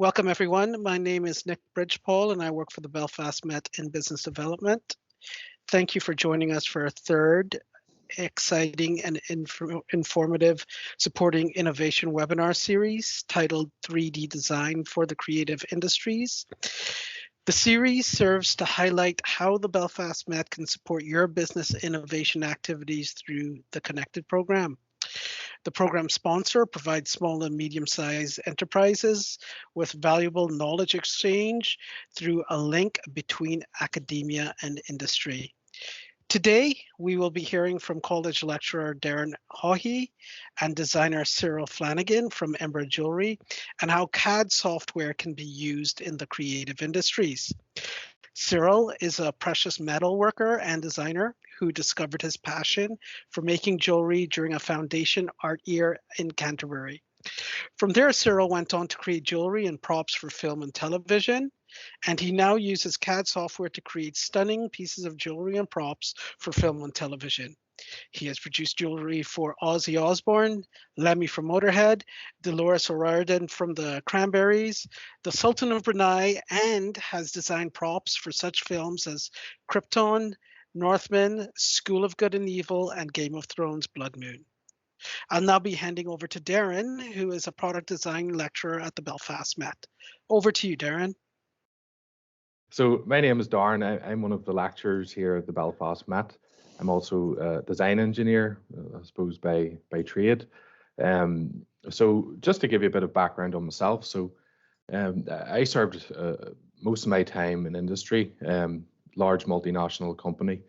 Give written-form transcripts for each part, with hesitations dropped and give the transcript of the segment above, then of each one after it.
Welcome, everyone. My name is Nick Bridgepole, and I work for the Belfast Met in Business Development. Thank you for joining us for a third exciting and informative supporting innovation webinar series titled 3D Design for the Creative Industries. The series serves to highlight how the Belfast Met can support your business innovation activities through the Connected program. The program sponsor provides small and medium-sized enterprises with valuable knowledge exchange through a link between academia and industry. Today, we will be hearing from college lecturer Darren Haughey and designer Cyril Flanagan from Ember Jewelry and how CAD software can be used in the creative industries. Cyril is a precious metal worker and designer who discovered his passion for making jewelry during a foundation art year in Canterbury. From there, Cyril went on to create jewelry and props for film and television, and he now uses CAD software to create stunning pieces of jewelry and props for film and television. He has produced jewelry for Ozzy Osbourne, Lemmy from Motorhead, Dolores O'Riordan from the Cranberries, the Sultan of Brunei, and has designed props for such films as Krypton, Northman, School of Good and Evil, and Game of Thrones Blood Moon. I'll now be handing over to Darren, who is a product design lecturer at the Belfast Met. Over to you, Darren. So my name is Darren. I'm one of the lecturers here at the Belfast Met. I'm also a design engineer, I suppose, by trade. So just to give you a bit of background on myself, I served most of my time in industry, large multinational company.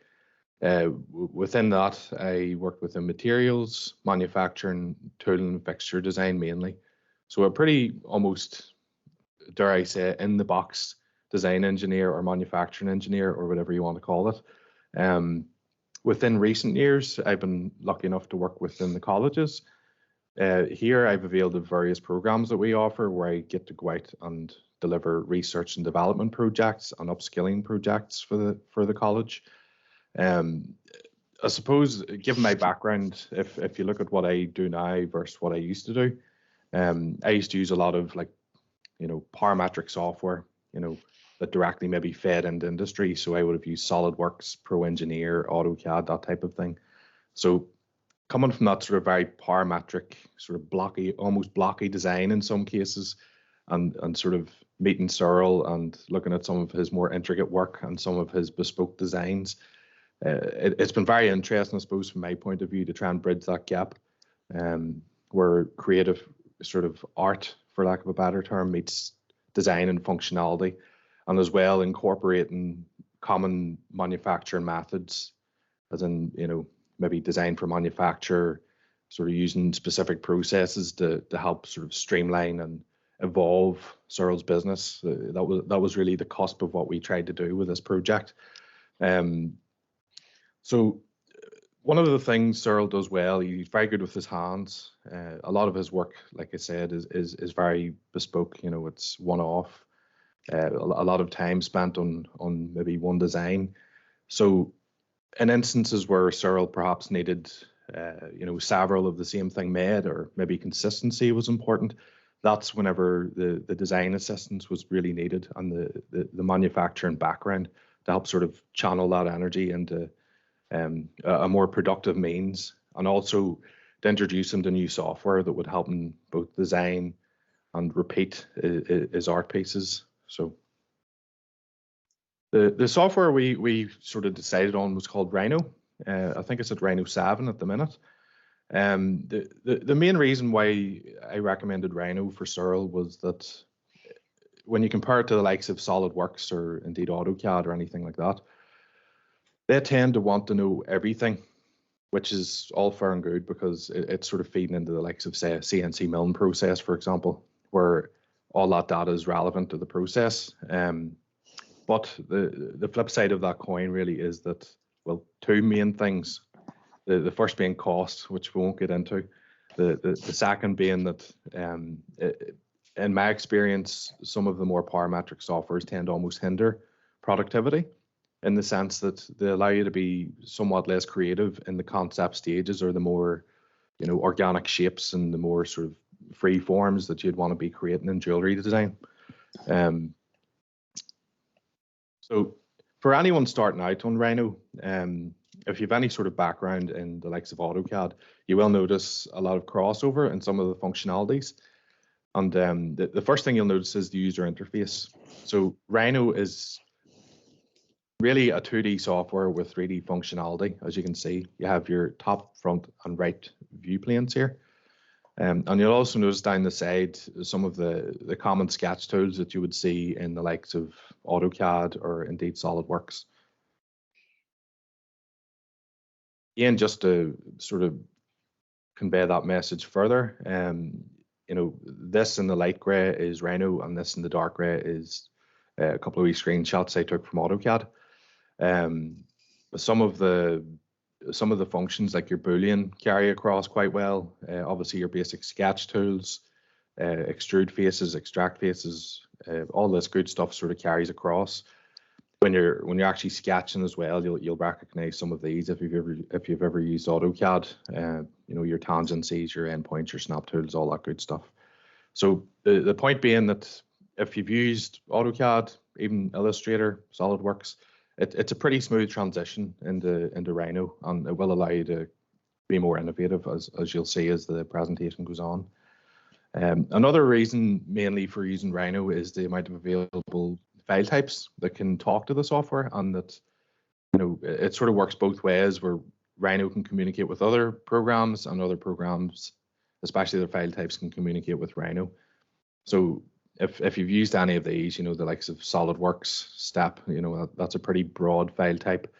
Within that, I worked within materials, manufacturing, tool and fixture design mainly. So a pretty almost, dare I say, in the box design engineer or manufacturing engineer or whatever you want to call it. Within recent years, I've been lucky enough to work within the colleges. Here, I've availed of various programs that we offer where I get to go out and deliver research and development projects and upskilling projects for the college. I suppose, given my background, if you look at what I do now versus what I used to do, I used to use a lot of parametric software, that directly maybe fed into industry. So I would have used SolidWorks, Pro Engineer, AutoCAD, that type of thing. So coming from that sort of very parametric, sort of blocky, almost blocky design in some cases, and sort of meeting Cyril and looking at some of his more intricate work and some of his bespoke designs, it's been very interesting, I suppose, from my point of view, to try and bridge that gap, where creative sort of art, for lack of a better term, meets design and functionality, and as well incorporating common manufacturing methods, as in, maybe design for manufacture, sort of using specific processes to help sort of streamline and evolve Cyril's business. That was really the cusp of what we tried to do with this project. So one of the things Cyril does well, he's very good with his hands. A lot of his work, like I said, is very bespoke. It's one-off. A lot of time spent on maybe one design. So in instances where Cyril perhaps needed, several of the same thing made, or maybe consistency was important, that's whenever the design assistance was really needed, and the manufacturing background to help sort of channel that energy into a more productive means, and also to introduce him to new software that would help him both design and repeat his art pieces. So the software we sort of decided on was called Rhino. I think it's at Rhino 7 at the minute. The main reason why I recommended Rhino for Cyril was that when you compare it to the likes of SolidWorks or indeed AutoCAD or anything like that, they tend to want to know everything, which is all fair and good because it's sort of feeding into the likes of, say, a CNC milling process, for example, where all that data is relevant to the process. But the flip side of that coin really is that, well, two main things. The first being cost, which we won't get into. The second being that, in my experience, some of the more parametric softwares tend to almost hinder productivity, in the sense that they allow you to be somewhat less creative in the concept stages, or the more, organic shapes and the more sort of free forms that you'd want to be creating in jewelry design. So for anyone starting out on Rhino, if you have any sort of background in the likes of AutoCAD, you will notice a lot of crossover in some of the functionalities. And the first thing you'll notice is the user interface. So Rhino is really a 2D software with 3D functionality. As you can see, you have your top, front, and right view planes here. And you'll also notice down the side some of the common sketch tools that you would see in the likes of AutoCAD or indeed SolidWorks. Again, just to sort of convey that message further, you know, this in the light grey is Rhino, and this in the dark grey is a couple of wee screenshots I took from AutoCAD. Some of the functions like your Boolean carry across quite well. Obviously your basic sketch tools, extrude faces, extract faces, all this good stuff sort of carries across. When you're actually sketching as well, you'll recognize some of these if you've ever used AutoCAD. You know, your tangencies, your endpoints, your snap tools, all that good stuff. So the point being that if you've used AutoCAD, even Illustrator, SolidWorks, it's a pretty smooth transition into Rhino, and it will allow you to be more innovative, as you'll see as the presentation goes on. Another reason mainly for using Rhino is the amount of available file types that can talk to the software, and that, you know, it sort of works both ways, where Rhino can communicate with other programs, and other programs, especially their file types, can communicate with Rhino. So if you've used any of these, you know, the likes of SolidWorks, STEP, you know, that's a pretty broad file type.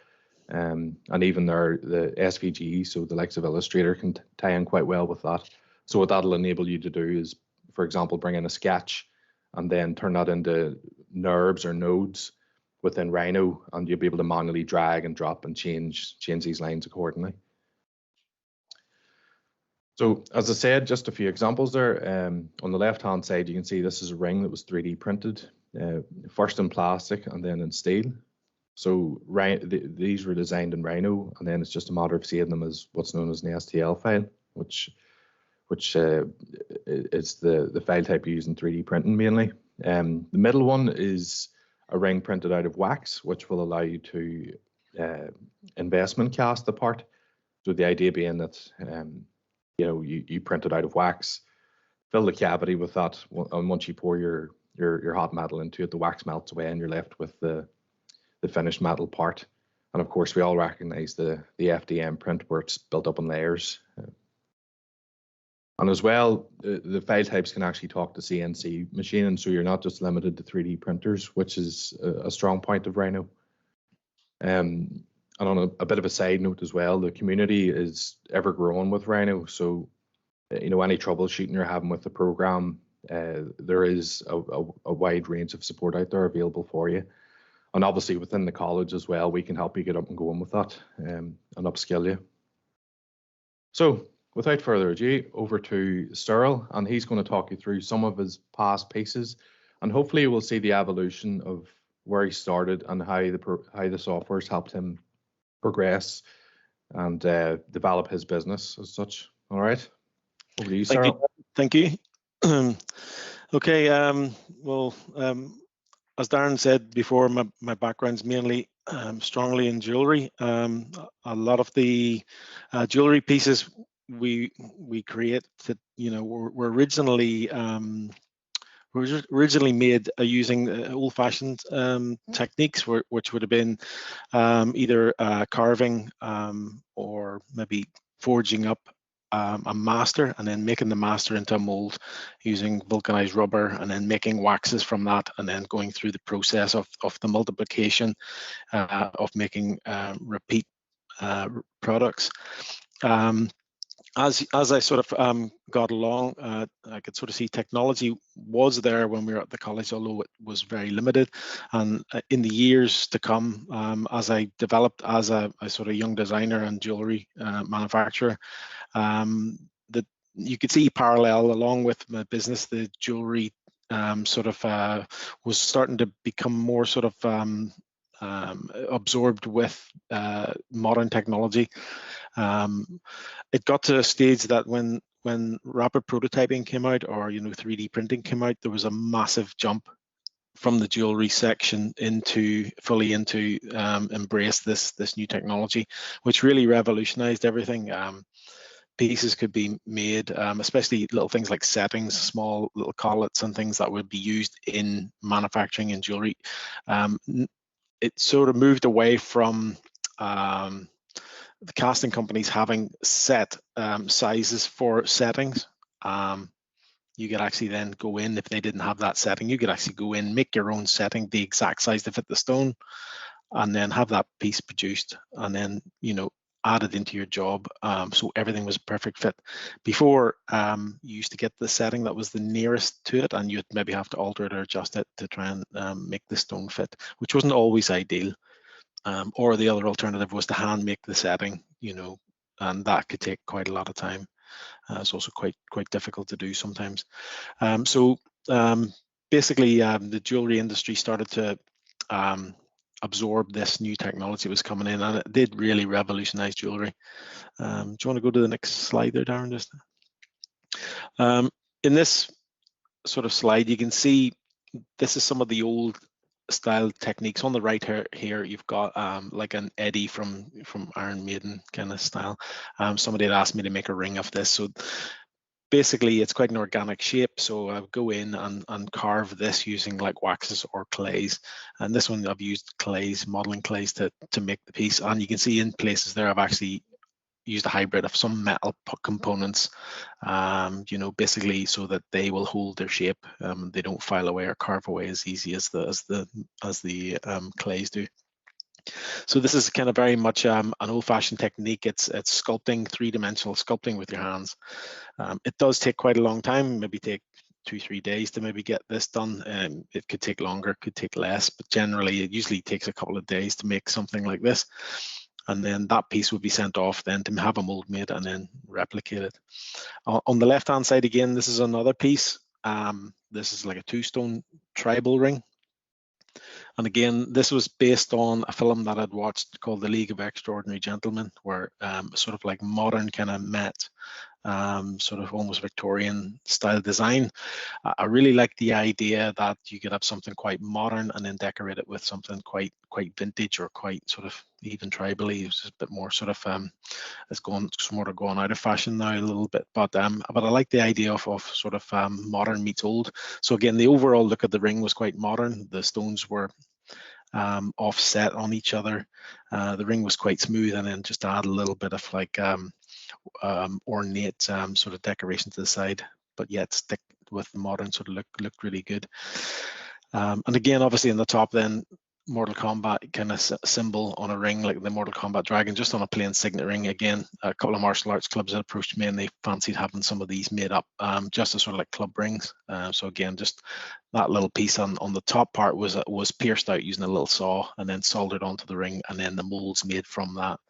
And even the SVG, so the likes of Illustrator, can tie in quite well with that. So what that'll enable you to do is, for example, bring in a sketch and then turn that into NURBs or nodes within Rhino, and you'll be able to manually drag and drop and change these lines accordingly. So as I said, just a few examples there. On the left-hand side, you can see this is a ring that was 3D printed, first in plastic and then in steel. So these were designed in Rhino, and then it's just a matter of saving them as what's known as an STL file, which is the file type used in 3D printing mainly. The middle one is a ring printed out of wax, which will allow you to investment cast the part. So the idea being that you know, you print it out of wax, fill the cavity with that, and once you pour your hot metal into it, the wax melts away, and you're left with the finished metal part. And of course, we all recognize the FDM print, where it's built up in layers. And as well, the file types can actually talk to CNC machining, so you're not just limited to 3D printers, which is a strong point of Rhino. And on a bit of a side note as well, the community is ever growing with Rhino. So, you know, any troubleshooting you're having with the program, there is a wide range of support out there available for you. And obviously within the college as well, we can help you get up and going with that, and upskill you. So without further ado, over to Cyril, and he's going to talk you through some of his past pieces, and hopefully we'll see the evolution of where he started and how the software's helped him progress and develop his business as such. All right, over to you, Cyril. Thank you. Okay, well, as Darren said before, my background's mainly strongly in jewelry. A lot of the jewelry pieces we create that, you know, were originally made using old-fashioned techniques, which would have been either carving or maybe forging up a master and then making the master into a mold using vulcanized rubber, and then making waxes from that, and then going through the process of the multiplication of making repeat products. As I sort of got along, I could sort of see technology was there when we were at the college, although it was very limited. And in the years to come, as I developed as a sort of young designer and jewelry manufacturer, that you could see parallel along with my business, the jewelry sort of was starting to become more sort of absorbed with modern technology. It got to a stage that when rapid prototyping came out, or, you know, 3D printing came out, there was a massive jump from the jewelry section into fully into embrace this new technology, which really revolutionized everything. Pieces could be made, especially little things like settings, small little collets and things that would be used in manufacturing and jewelry. It sort of moved away from the casting companies having set sizes for settings. You could actually then go in, if they didn't have that setting, you could actually go in, make your own setting, the exact size to fit the stone, and then have that piece produced, and then, you know, add it into your job. So everything was a perfect fit. Before, you used to get the setting that was the nearest to it, and you'd maybe have to alter it or adjust it to try and make the stone fit, which wasn't always ideal. Or the other alternative was to hand make the setting, you know, and that could take quite a lot of time. It's also quite difficult to do sometimes. Basically, the jewelry industry started to absorb this new technology that was coming in, and it did really revolutionize jewelry. Do you want to go to the next slide there, Darren? Just in this sort of slide, you can see this is some of the old style techniques. On the right here you've got like an eddy from Iron Maiden kind of style. Somebody had asked me to make a ring of this, so basically it's quite an organic shape, so I would go in and carve this using like waxes or clays, and this one I've used clays, modeling clays to make the piece. And you can see in places there I've actually used a hybrid of some metal components, you know, basically so that they will hold their shape. They don't file away or carve away as easy as the clays do. So this is kind of very much an old-fashioned technique. It's sculpting, three-dimensional sculpting with your hands. It does take quite a long time, maybe take 2-3 days to maybe get this done. It could take longer, could take less, but generally it usually takes a couple of days to make something like this. And then that piece would be sent off then to have a mold made and then replicate it. On the left-hand side again, this is another piece. This is like a 2-stone tribal ring. And again, this was based on a film that I'd watched called The League of Extraordinary Gentlemen, where sort of like modern kind of Met, sort of almost Victorian style design. I really like the idea that you could have something quite modern and then decorate it with something quite vintage or quite sort of even tribally. It's just a bit more sort of it's sort of going out of fashion now a little bit, but I like the idea of sort of modern meets old. So again, the overall look of the ring was quite modern. The stones were offset on each other. The ring was quite smooth, and then just add a little bit of like ornate sort of decoration to the side, but yet stick with the modern sort of looked really good. And again, obviously in the top then, Mortal Kombat kind of symbol on a ring, like the Mortal Kombat dragon, just on a plain signet ring. Again, a couple of martial arts clubs had approached me and they fancied having some of these made up just as sort of like club rings. So again, just that little piece on the top part was pierced out using a little saw and then soldered onto the ring, and then the molds made from that.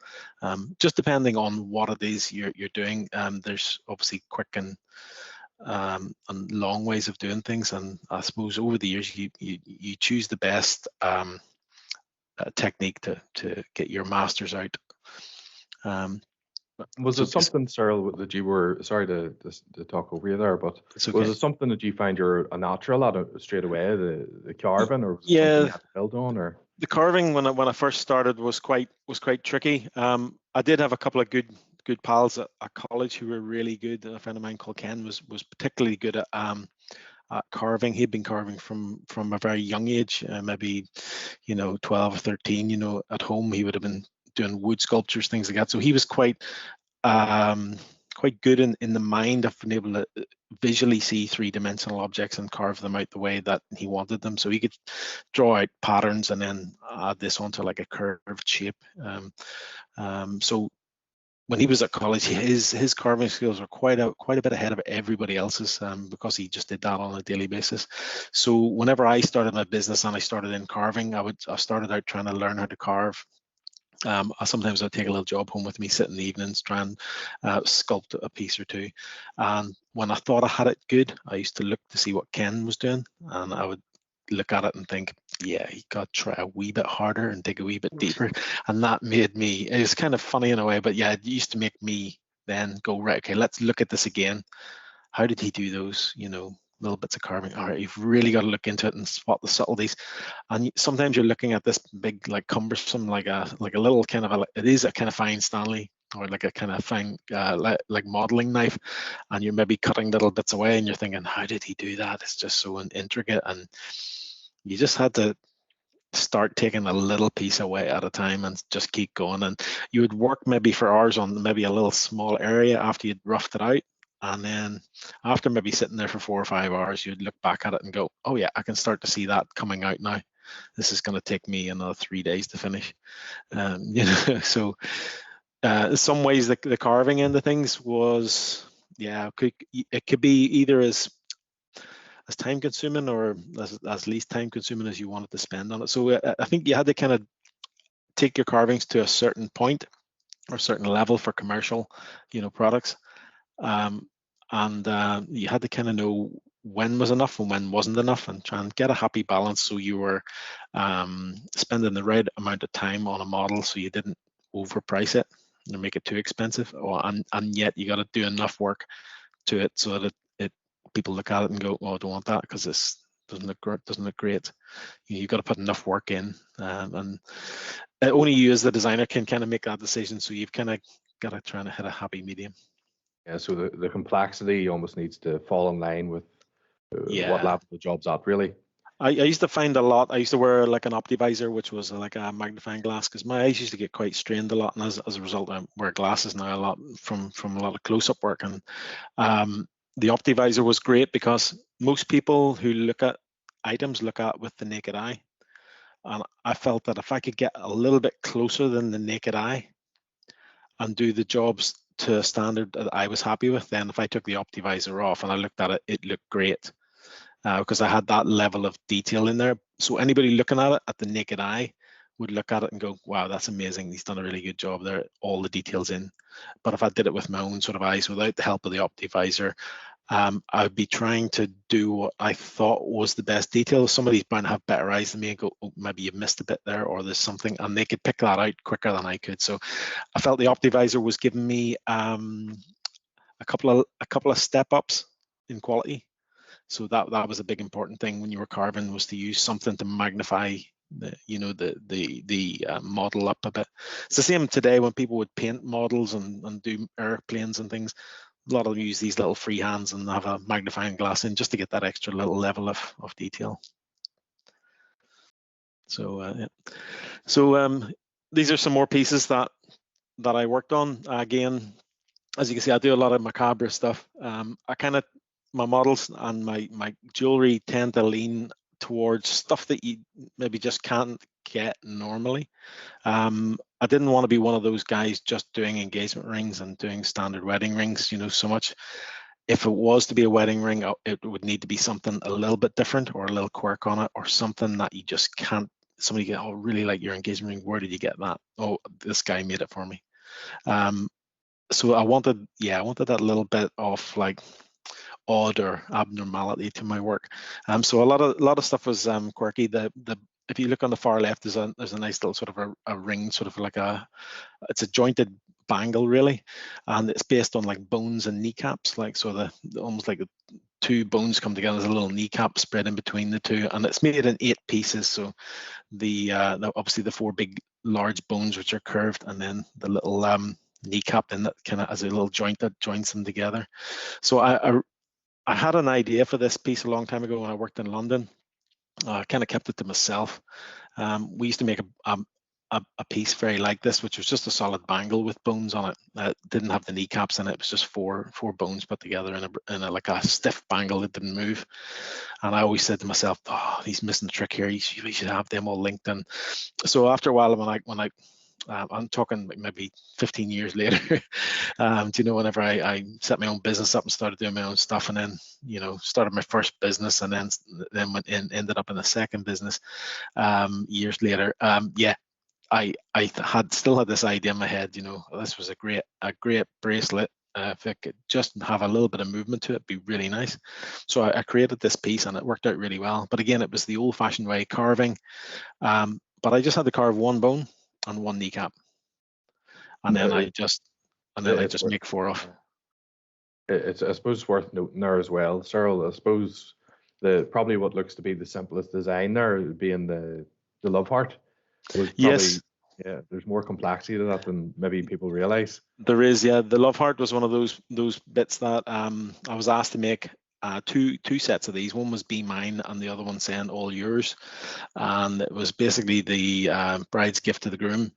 Just depending on what it is you're doing, there's obviously quick and long ways of doing things, and I suppose over the years you choose the best technique to get your masters out. Was it something, Cyril, that you were, sorry to talk over you there, but okay, was it something that you find you're a natural at it straight away, the carving, or was it something you had to build on? Or the carving when I first started was quite tricky. I did have a couple of good pals at college who were really good. A friend of mine called Ken was particularly good at carving. He'd been carving from a very young age, maybe 12 or 13. At home he would have been doing wood sculptures, things like that. So he was quite good in the mind of being able to visually see three-dimensional objects and carve them out the way that he wanted them. So he could draw out patterns and then add this onto like a curved shape. So when he was at college, his carving skills were quite a bit ahead of everybody else's, because he just did that on a daily basis. So whenever I started my business and I started in carving, I started out trying to learn how to carve. Sometimes I'd take a little job home with me, sit in the evenings, try and sculpt a piece or two. And when I thought I had it good, I used to look to see what Ken was doing, and I would look at it and think, yeah, you got to try a wee bit harder and dig a wee bit deeper. And that made me, it was kind of funny in a way, but yeah, it used to make me then go, right, okay, let's look at this again. How did he do those? little bits of carving. All right, you've really got to look into it and spot the subtleties. And sometimes you're looking at this big, like cumbersome, like a little kind of it is a kind of fine Stanley, or like a kind of fine like modeling knife, and you're maybe cutting little bits away, and you're thinking, how did he do that? It's just so intricate, and you just had to start taking a little piece away at a time and just keep going. And you would work maybe for hours on maybe a little small area after you'd roughed it out, and then after maybe sitting there for 4 or 5 hours, you'd look back at it and go, oh yeah, I can start to see that coming out now. This is going to take me another 3 days to finish. You know, so in some ways the carving end of things was, yeah, it could be either as time consuming or as least time consuming as you wanted to spend on it. So I think you had to kind of take your carvings to a certain point or certain level for commercial, you know, products. And you had to kind of know when was enough and when wasn't enough, and try and get a happy balance so you were spending the right amount of time on a model so you didn't overprice it and make it too expensive, and yet you got to do enough work to it so that people look at it and go, oh, I don't want that because this doesn't look great. You've got to put enough work in, and only you as the designer can kind of make that decision. So you've kind of got to try and hit a happy medium. Yeah, so the complexity almost needs to fall in line with what level the job's at, really. I used to find a lot. I used to wear like an Optivisor, which was like a magnifying glass, because my eyes used to get quite strained a lot, and as a result, I wear glasses now a lot from a lot of close-up work. And the Optivisor was great because most people who look at items look at with the naked eye, and I felt that if I could get a little bit closer than the naked eye and do the jobs to a standard that I was happy with, then if I took the Optivisor off and I looked at it, it looked great. Because I had that level of detail in there. So anybody looking at it at the naked eye would look at it and go, wow, that's amazing. He's done a really good job there, all the details in. But if I did it with my own sort of eyes without the help of the Optivisor, I would be trying to do what I thought was the best detail. Somebody's bound to have better eyes than me and go, oh, maybe you've missed a bit there, or there's something, and they could pick that out quicker than I could. So I felt the Optivisor was giving me a couple of step ups in quality. So that was a big important thing when you were carving, was to use something to magnify the model up a bit. It's the same today when people would paint models and do airplanes and things. A lot of them use these little free hands and have a magnifying glass in just to get that extra little level of detail. So yeah. So these are some more pieces that I worked on. Again, as you can see, I do a lot of macabre stuff. My models and my jewelry tend to lean towards stuff that you maybe just can't get normally. I didn't want to be one of those guys just doing engagement rings and doing standard wedding rings, you know, so much. If it was to be a wedding ring, it would need to be something a little bit different, or a little quirk on it, or something that you just can't. Somebody get, oh, really like your engagement ring. Where did you get that? Oh, this guy made it for me. So I wanted that little bit of like odd or abnormality to my work. So a lot of stuff was quirky. If you look on the far left, there's a nice little sort of a ring, sort of like it's a jointed bangle really, and it's based on like bones and kneecaps, like so almost like the two bones come together. There's a little kneecap spread in between the two, and it's made in 8 pieces. So obviously the 4 big large bones which are curved, and then the little kneecap in that kind of as a little joint that joins them together. So I had an idea for this piece a long time ago when I worked in London. I kind of kept it to myself. We used to make a piece very like this, which was just a solid bangle with bones on it. It didn't have the kneecaps in it. It was just four bones put together in a like a stiff bangle that didn't move. And I always said to myself, oh, he's missing the trick here. We should have them all linked in. So after a while, when I I'm talking maybe 15 years later, whenever I set my own business up and started doing my own stuff, and then, started my first business, and then went in, ended up in a second business years later. I still had this idea in my head, this was a great bracelet. If it could just have a little bit of movement to it, it'd be really nice. So I created this piece, and it worked out really well. But again, it was the old-fashioned way, carving. But I just had to carve 1 bone and 1 kneecap, and then I just make 4 off. I suppose worth noting there as well, Cyril. I suppose probably what looks to be the simplest design there being the love heart was probably, Yes, yeah, there's more complexity to that than maybe people realize. there is. Yeah, the love heart was one of those bits that I was asked to make. Two sets of these. One was Be Mine, and the other one saying All Yours. And it was basically the bride's gift to the groom.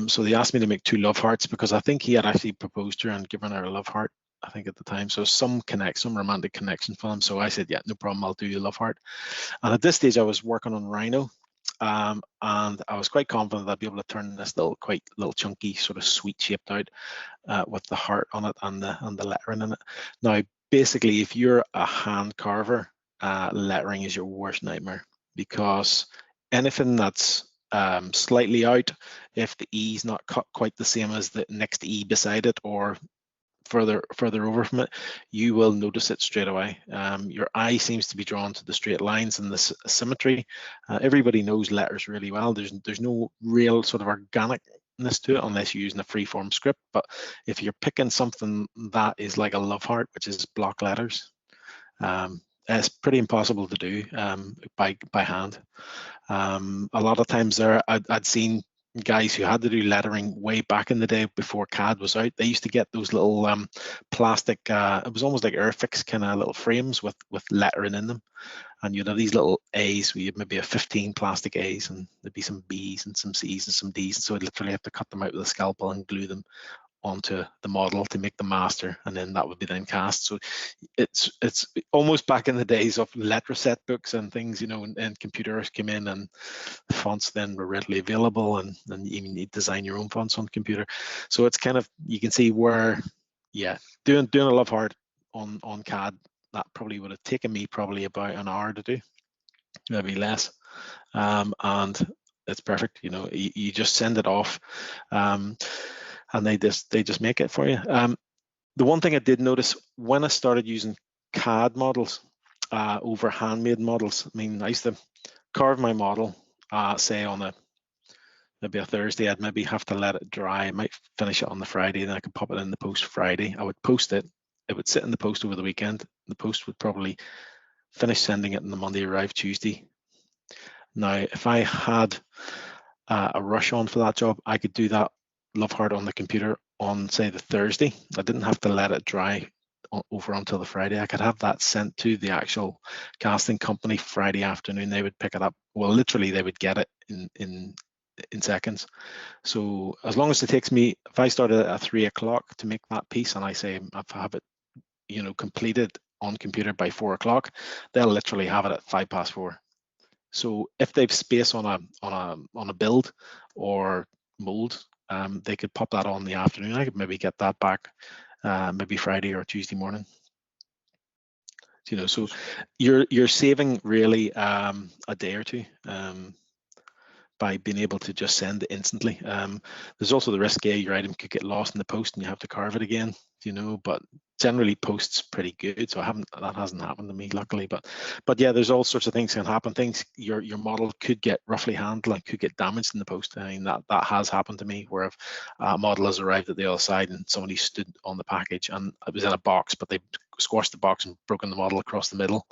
So they asked me to make 2 love hearts because I think he had actually proposed to her and given her a love heart, I think, at the time. So some romantic connection for them. So I said, yeah, no problem, I'll do you a love heart. And at this stage, I was working on Rhino. And I was quite confident that I'd be able to turn this quite little chunky, sort of sweet shaped out with the heart on it and the lettering in it. Now, basically, if you're a hand carver, lettering is your worst nightmare, because anything that's slightly out, if the E is not cut quite the same as the next E beside it, or further over from it, you will notice it straight away. Your eye seems to be drawn to the straight lines and the symmetry. Everybody knows letters really well. There's no real sort of organicness to it unless you're using a free-form script. But if you're picking something that is like a love heart, which is block letters, it's pretty impossible to do by hand. A lot of times there, I'd seen guys who had to do lettering way back in the day before CAD was out. They used to get those little plastic, it was almost like Airfix kind of little frames with lettering in them. And you'd have these little A's, where you'd maybe have 15 plastic A's, and there'd be some B's and some C's and some D's. And so I'd literally have to cut them out with a scalpel and glue them onto the model to make the master, and then that would be then cast. So it's almost back in the days of letter set books and things, and computers came in and fonts then were readily available, and you need to design your own fonts on computer. So it's kind of, you can see where, yeah, doing a love heart on CAD, that probably would have taken me probably about an hour to do, maybe less. And it's perfect. You just send it off, and they just make it for you. The one thing I did notice when I started using CAD models over handmade models, I used to carve my model, say on maybe a Thursday. I'd maybe have to let it dry. I might finish it on the Friday, then I could pop it in the post Friday. I would post it. It would sit in the post over the weekend. The post would probably finish sending it on the Monday, arrive Tuesday. Now, if I had a rush on for that job, I could do that love heart on the computer on, say, the Thursday. I didn't have to let it dry over until the Friday. I could have that sent to the actual casting company Friday afternoon. They would pick it up. Well, literally, they would get it in seconds. So as long as it takes me, if I started at 3 o'clock to make that piece, and I say I have it, completed on computer by 4 o'clock, they'll literally have it at 4:05. So if they've space on a build or mold, they could pop that on in the afternoon. I could maybe get that back maybe Friday or Tuesday morning. So you're saving really a day or two by being able to just send it instantly. There's also the risk, your item could get lost in the post and you have to carve it again, but generally post's pretty good. So that hasn't happened to me, luckily. But yeah, there's all sorts of things can happen. Your model could get roughly handled and could get damaged in the post. That has happened to me, where a model has arrived at the other side and somebody stood on the package and it was in a box, but they squashed the box and broken the model across the middle.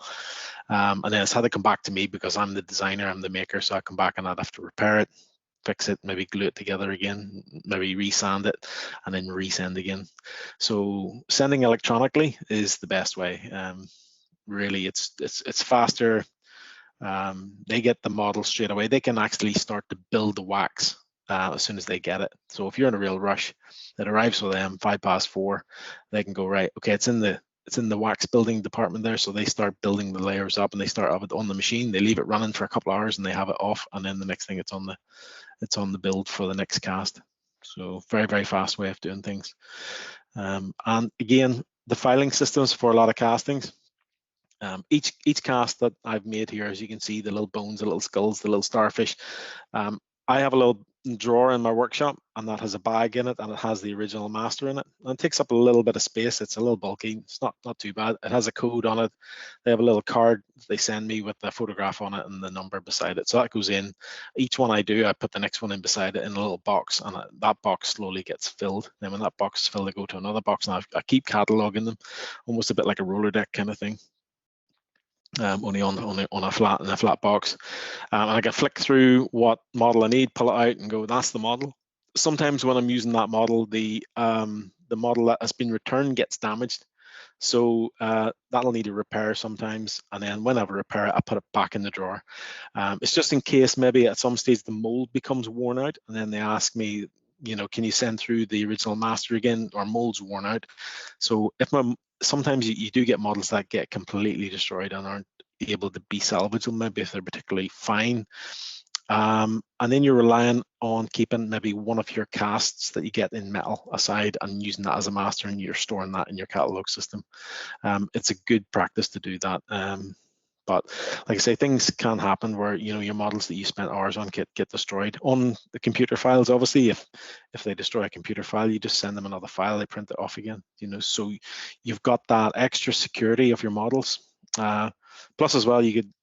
And then it's had to come back to me because I'm the designer, I'm the maker. So I come back and I'd have to repair it, fix it, maybe glue it together again, maybe resand it, and then resend again. So sending electronically is the best way. Really, it's faster. They get the model straight away. They can actually start to build the wax as soon as they get it. So if you're in a real rush, it arrives with them 4:05. They can go, right, okay, it's in the wax building department there. So they start building the layers up and they start up it on the machine. They leave it running for a couple of hours and they have it off. And then the next thing it's on the build for the next cast. So very, very fast way of doing things. And again, the filing systems for a lot of castings. Each cast that I've made here, as you can see, the little bones, the little skulls, the little starfish. I have a little drawer in my workshop, and that has a bag in it, and it has the original master in it. And it takes up a little bit of space. It's a little bulky. It's not too bad. It has a code on it. They have a little card they send me with the photograph on it and the number beside it. So that goes in. Each one I do, I put the next one in beside it in a little box, and that box slowly gets filled. Then when that box is filled, I go to another box, and I keep cataloging them, almost a bit like a roller deck kind of thing. Only on a flat box, and I can flick through what model I need, pull it out, and go, that's the model. Sometimes when I'm using that model, the model that has been returned gets damaged, so that'll need a repair sometimes. And then when I repair it, I put it back in the drawer. It's just in case maybe at some stage the mold becomes worn out, and then they ask me, you know, can you send through the original master again, or mold's worn out. So if sometimes you do get models that get completely destroyed and aren't able to be salvageable, maybe if they're particularly fine. And then you're relying on keeping maybe one of your casts that you get in metal aside and using that as a master, and you're storing that in your catalog system. It's a good practice to do that. But like I say, things can happen where, you know, your models that you spent hours on get destroyed. On the computer files, obviously, if they destroy a computer file, you just send them another file, they print it off again, you know, so you've got that extra security of your models. Plus as well, you could,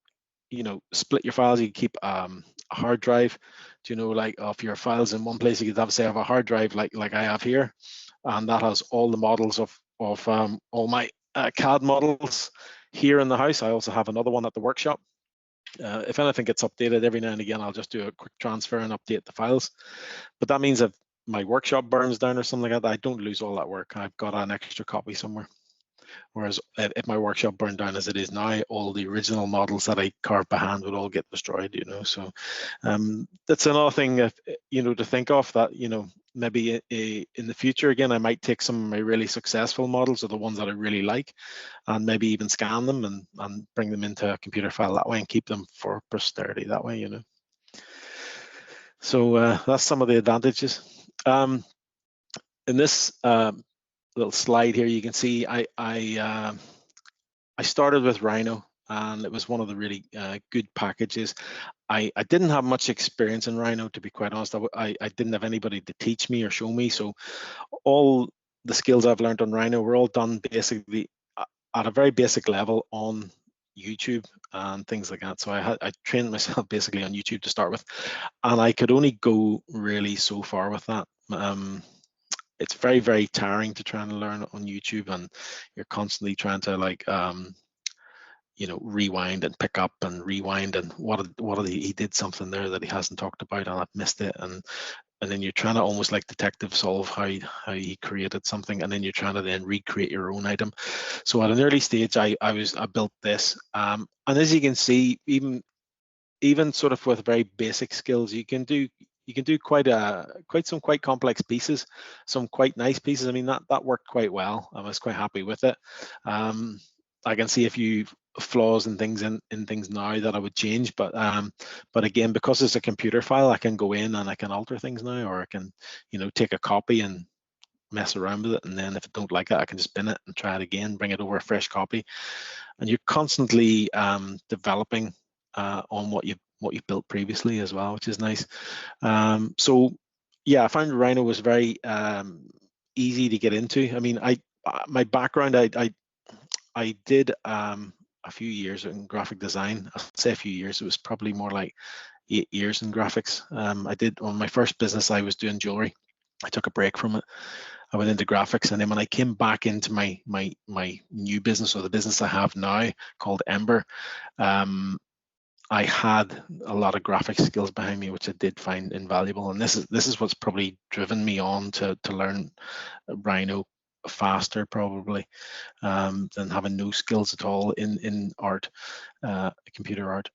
you know, split your files. You could keep a hard drive, you know, like of your files in one place. You could have a hard drive like I have here, and that has all the models of all my CAD models here in the house. I also have another one at the workshop. If anything gets updated every now and again, I'll just do a quick transfer and update the files. But that means if my workshop burns down or something like that, I don't lose all that work. I've got an extra copy somewhere. Whereas if my workshop burned down as it is now, all the original models that I carved by hand would all get destroyed, you know. So that's another thing, you know, to think of, that, you know, maybe in the future, again, I might take some of my really successful models, or the ones that I really like, and maybe even scan them and bring them into a computer file that way and keep them for posterity that way, you know. So that's some of the advantages. In this little slide here, you can see I started with Rhino, and it was one of the really good packages. I didn't have much experience in Rhino, to be quite honest. I didn't have anybody to teach me or show me, so all the skills I've learned on Rhino were all done basically at a very basic level on YouTube and things like that. So I trained myself basically on YouTube to start with, and I could only go really so far with that. It's very, very tiring to try and learn on YouTube, and you're constantly trying to, like, you know, rewind and pick up and rewind, and he did something there that he hasn't talked about, and I've missed it, and then you're trying to almost like detective solve how he created something, and then you're trying to then recreate your own item. So at an early stage, I built this, and as you can see, even sort of with very basic skills, you can do quite some quite complex pieces, some quite nice pieces. I mean, that worked quite well. I was quite happy with it. I can see a few flaws and things in things now that I would change, but again, because it's a computer file, I can go in and I can alter things now, or I can, you know, take a copy and mess around with it, and then if I don't like it, I can just bin it and try it again, bring it over a fresh copy. And you're constantly developing on what you've built previously as well, which is nice. So yeah, I found Rhino was very easy to get into. I mean, my background, I did a few years in graphic design. I'll say a few years, it was probably more like 8 years in graphics. I did, on my first business, I was doing jewelry. I took a break from it. I went into graphics, and then when I came back into my new business, or the business I have now called Ember, I had a lot of graphic skills behind me, which I did find invaluable. And this is what's probably driven me on to learn Rhino faster, probably, than having no skills at all in art, computer art.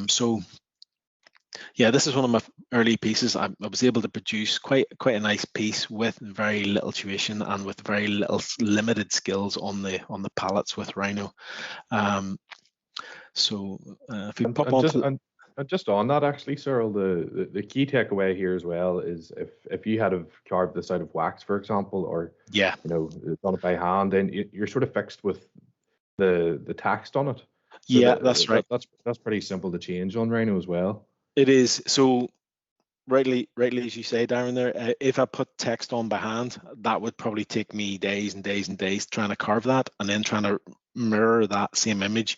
So yeah, this is one of my early pieces. I was able to produce quite a nice piece with very little tuition and with very limited skills on the palettes with Rhino. So if we pop on just on that, actually, Cyril, the key takeaway here as well is if you had have carved this out of wax, for example, or yeah, you know, done it by hand, then you're sort of fixed with the text on it. So yeah, that's right. That's pretty simple to change on Rhino as well. It is. So rightly as you say, Darren, there, if I put text on by hand, that would probably take me days and days and days trying to carve that and then trying to mirror that same image.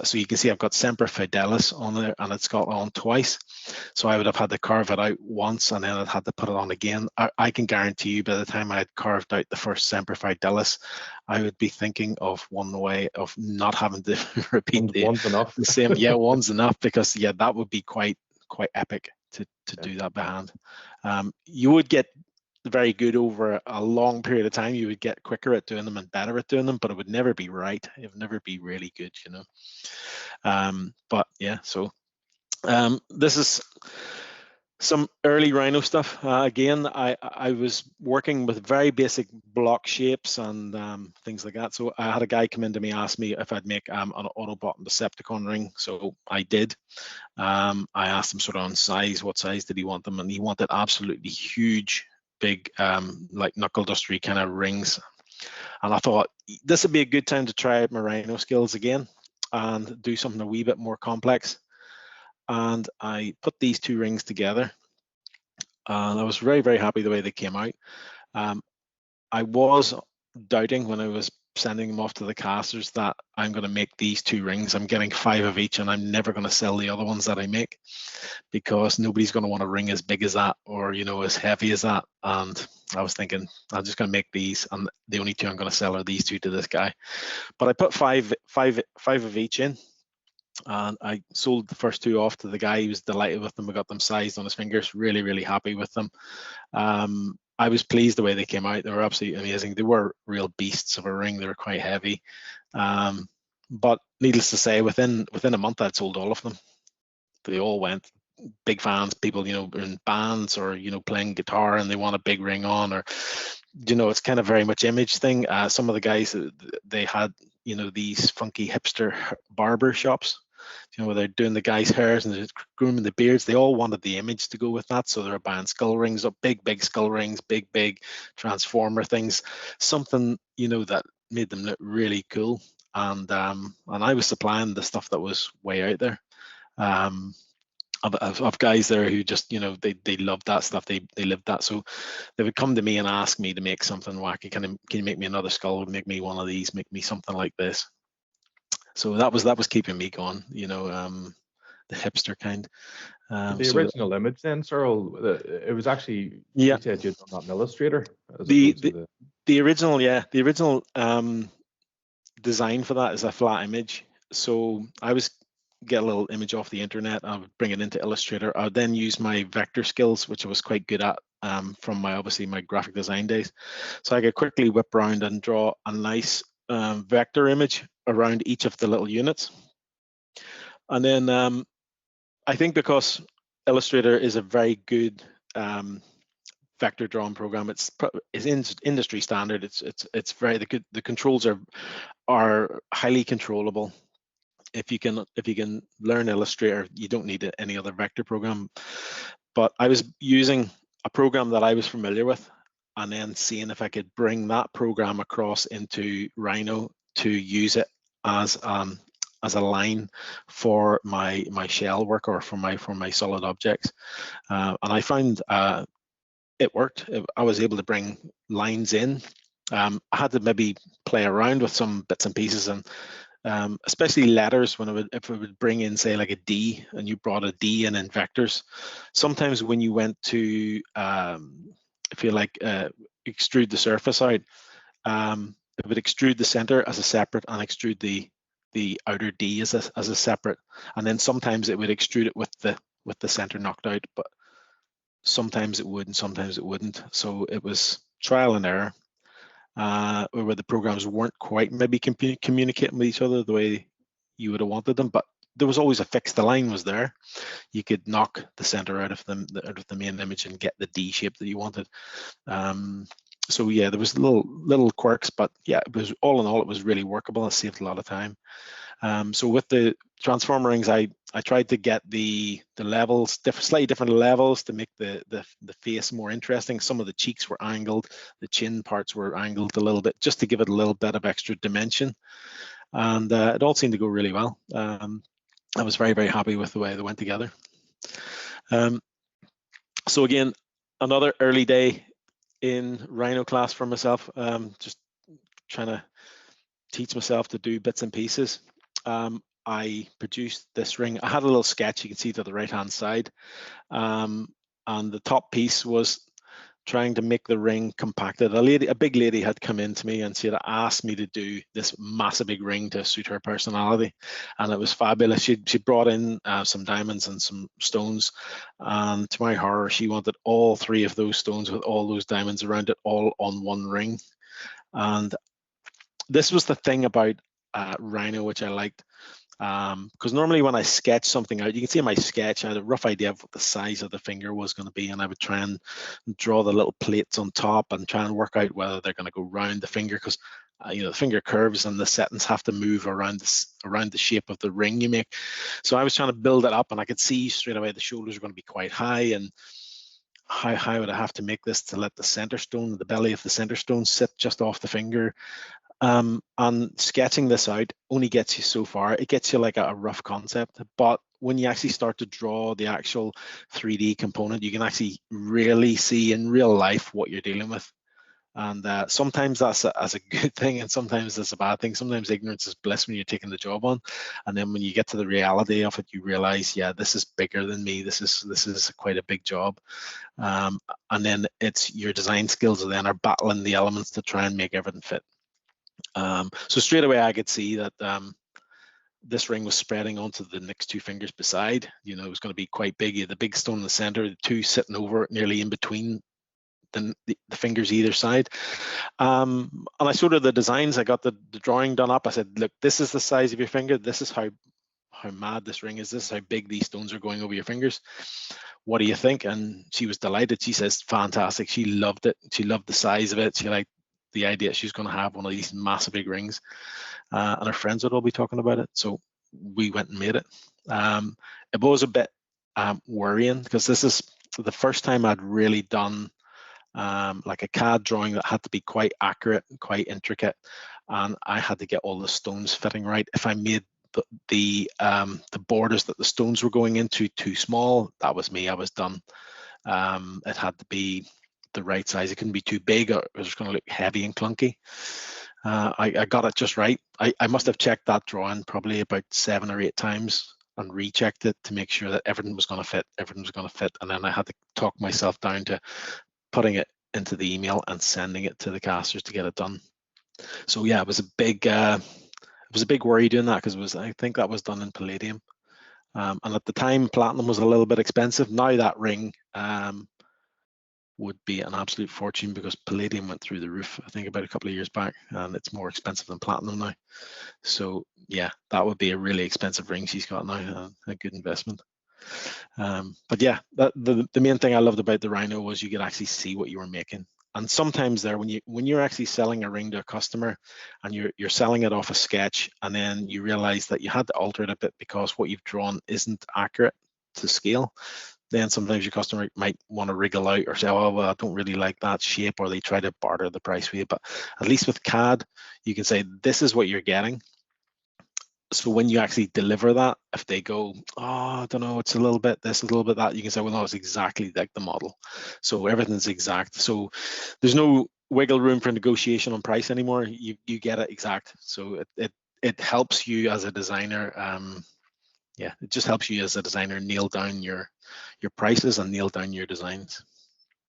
So you can see I've got Semper Fidelis on there, and it's got on twice. So I would have had to carve it out once and then I'd had to put it on again. I can guarantee you by the time I had carved out the first Semper Fidelis, I would be thinking of one way of not having to repeat One's enough. the same. Yeah, one's enough, because yeah, that would be quite epic to do that by hand. You would get very good over a long period of time. You would get quicker at doing them and better at doing them, but it would never be right. It would never be really good, you know. But yeah, so this is some early Rhino stuff. Again, I was working with very basic block shapes and things like that. So I had a guy come in to me, ask me if I'd make an Autobot and Decepticon ring. So I did. I asked him sort of on size, what size did he want them, and he wanted absolutely huge, big, like knuckle dustery kind of rings. And I thought this would be a good time to try out my Rhino skills again and do something a wee bit more complex. And I put these two rings together, and I was very, very happy the way they came out. I was doubting when I was sending them off to the casters that I'm going to make these two rings. I'm getting 5 of each, and I'm never going to sell the other ones that I make, because nobody's going to want a ring as big as that, or, you know, as heavy as that. And I was thinking, I'm just going to make these, and the only two I'm going to sell are these two to this guy. But I put five of each in, and I sold the first 2 off to the guy. He was delighted with them. I got them sized on his fingers, really, really happy with them. I was pleased the way they came out. They were absolutely amazing. They were real beasts of a ring. They were quite heavy. But needless to say, within a month, I'd sold all of them. They all went. Big fans, people, you know, in bands or, you know, playing guitar and they want a big ring on, or, you know, it's kind of very much image thing. Some of the guys, they had, you know, these funky hipster barber shops, you know, where they're doing the guys' hairs and they're grooming the beards. They all wanted the image to go with that, so they're buying skull rings, up big skull rings, big transformer things, something, you know, that made them look really cool. And I was supplying the stuff that was way out there. Of guys there who just, you know, they loved that stuff. They lived that. So they would come to me and ask me to make something wacky. Can you make me another skull? Make me one of these. Make me something like this. So that was keeping me going, you know, the hipster kind. The original image then, Cyril, it was actually, yeah, you said you'd done that in Illustrator. The original, yeah, the original design for that is a flat image. So I was get a little image off the internet, I would bring it into Illustrator. I would then use my vector skills, which I was quite good at from obviously my graphic design days. So I could quickly whip around and draw a nice vector image around each of the little units. And then I think because Illustrator is a very good vector drawing program, it's industry standard. It's very good. The controls are highly controllable. If you can learn Illustrator, you don't need any other vector program. But I was using a program that I was familiar with, and then seeing if I could bring that program across into Rhino to use it as a line for my shell work, or for my solid objects. And I found it worked. I was able to bring lines in. I had to maybe play around with some bits and pieces, and especially letters, if it would bring in, say, like a D, and you brought a D in vectors. Sometimes when you went to if you like extrude the surface out, it would extrude the center as a separate and extrude the outer D as a separate, and then sometimes it would extrude it with the center knocked out, but sometimes it would and sometimes it wouldn't. So it was trial and error, where the programs weren't quite maybe communicating with each other the way you would have wanted them, but there was always a fix. The line was there. You could knock the center out of the main image and get the D shape that you wanted. So yeah, there was little quirks, but yeah, it was all in all, it was really workable. It saved a lot of time. So with the transformer rings, I tried to get the levels, slightly different levels, to make the face more interesting. Some of the cheeks were angled, the chin parts were angled a little bit, just to give it a little bit of extra dimension. And it all seemed to go really well. I was very, very happy with the way they went together. So again, another early day in Rhino class for myself, just trying to teach myself to do bits and pieces. I produced this ring. I had a little sketch you can see to the right hand side, and the top piece was trying to make the ring compacted. A big lady had come in to me and she had asked me to do this massive big ring to suit her personality, and it was fabulous. She brought in some diamonds and some stones, and to my horror, she wanted all 3 of those stones with all those diamonds around it, all on one ring. And this was the thing about Rhino, which I liked. Because normally when I sketch something out, you can see in my sketch, I had a rough idea of what the size of the finger was going to be, and I would try and draw the little plates on top and try and work out whether they're going to go round the finger, because the finger curves and the settings have to move around the shape of the ring you make. So I was trying to build it up, and I could see straight away the shoulders are going to be quite high, and how high would I have to make this to let the center stone, the belly of the center stone, sit just off the finger. And sketching this out only gets you so far. It gets you like a rough concept, but when you actually start to draw the actual 3D component, you can actually really see in real life what you're dealing with. And sometimes that's a good thing, and sometimes that's a bad thing. Sometimes ignorance is bliss when you're taking the job on, and then when you get to the reality of it, you realize, yeah, this is bigger than me. This is quite a big job. And then it's your design skills then are battling the elements to try and make everything fit. So straight away I could see that this ring was spreading onto the next 2 fingers beside. It was going to be quite big. You had the big stone in the center, the 2 sitting over nearly in between the fingers either side. And I sort of the designs, I got the drawing done up. I said, look, this is the size of your finger. This is how mad this ring is. This is how big these stones are going over your fingers. What do you think? And she was delighted. She says, fantastic. She loved it. She loved the size of it. She liked the idea she's going to have one of these massive big rings, and her friends would all be talking about it. So we went and made it. It was a bit worrying, because this is the first time I'd really done like a CAD drawing that had to be quite accurate and quite intricate, and I had to get all the stones fitting right. If I made the borders that the stones were going into too small, that was me. I was done. It had to be the right size. It couldn't be too big, or it was going to look heavy and clunky. I got it just right. I must have checked that drawing probably about 7 or 8 times and rechecked it to make sure that everything was going to fit. And then I had to talk myself down to putting it into the email and sending it to the casters to get it done. So yeah, it was a big worry doing that, because I think that was done in palladium, and at the time platinum was a little bit expensive. Now that ring would be an absolute fortune, because palladium went through the roof, I think, about a couple of years back, and it's more expensive than platinum now. So yeah, that would be a really expensive ring she's got now, a good investment. But yeah, the main thing I loved about the Rhino was you could actually see what you were making. And sometimes there, when you're actually selling a ring to a customer and you're selling it off a sketch, and then you realize that you had to alter it a bit because what you've drawn isn't accurate to scale, then sometimes your customer might want to wriggle out or say, oh, well, I don't really like that shape, or they try to barter the price with you. But at least with CAD, you can say, this is what you're getting. So when you actually deliver that, if they go, oh, I don't know, it's a little bit this, a little bit that, you can say, well, no, it's exactly like the model. So everything's exact. So there's no wiggle room for negotiation on price anymore. You get it exact. So it helps you as a designer. Yeah, it just helps you as a designer nail down your prices and nail down your designs.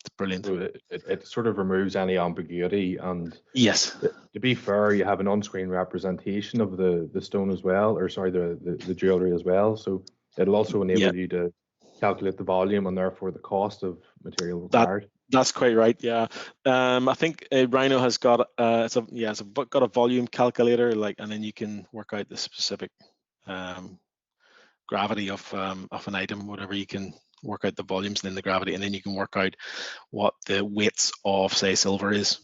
It's brilliant. So it sort of removes any ambiguity, and yes, to be fair, you have an on-screen representation of the stone as well, or sorry, the jewelry as well. So it'll also enable you to calculate the volume and therefore the cost of material required. That's quite right. Yeah, I think Rhino has got it's got a volume calculator, and then you can work out the specific gravity of an item, whatever. You can work out the volumes and then the gravity, and then you can work out what the weights of, say, silver is,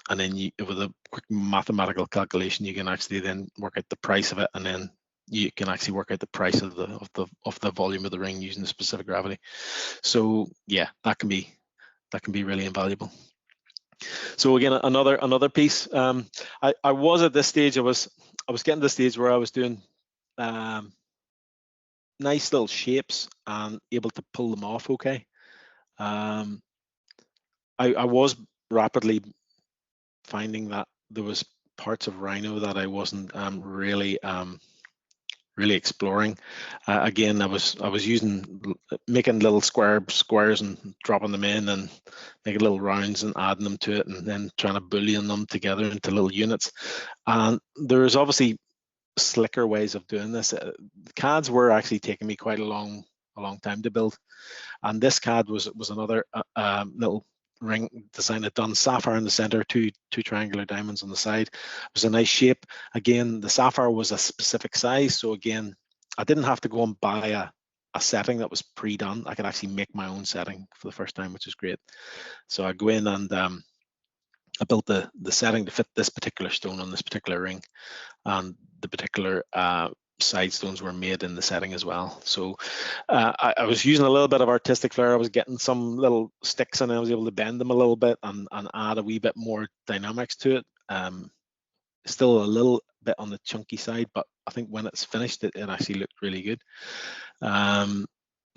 and then with a quick mathematical calculation, you can actually then work out the price of it, and then you can actually work out the price of the volume of the ring using the specific gravity. So yeah, that can be really invaluable. So again, another piece. I was at this stage. I was getting to the stage where I was doing nice little shapes and able to pull them off okay. I was rapidly finding that there was parts of Rhino that I wasn't really exploring. Again, I was making little squares and dropping them in and making little rounds and adding them to it, and then trying to bullion them together into little units. And there's obviously slicker ways of doing this. The CADs were actually taking me quite a long time to build, and this CAD was another little ring design. I'd done sapphire in the center, two triangular diamonds on the side. It was a nice shape. Again, the sapphire was a specific size, so again, I didn't have to go and buy a setting that was pre-done. I could actually make my own setting for the first time, which is great. So I go in and I built the setting to fit this particular stone on this particular ring, and the particular side stones were made in the setting as well. So I was using a little bit of artistic flair. I was getting some little sticks and I was able to bend them a little bit and add a wee bit more dynamics to it. Still a little bit on the chunky side, but I think when it's finished, it actually looked really good.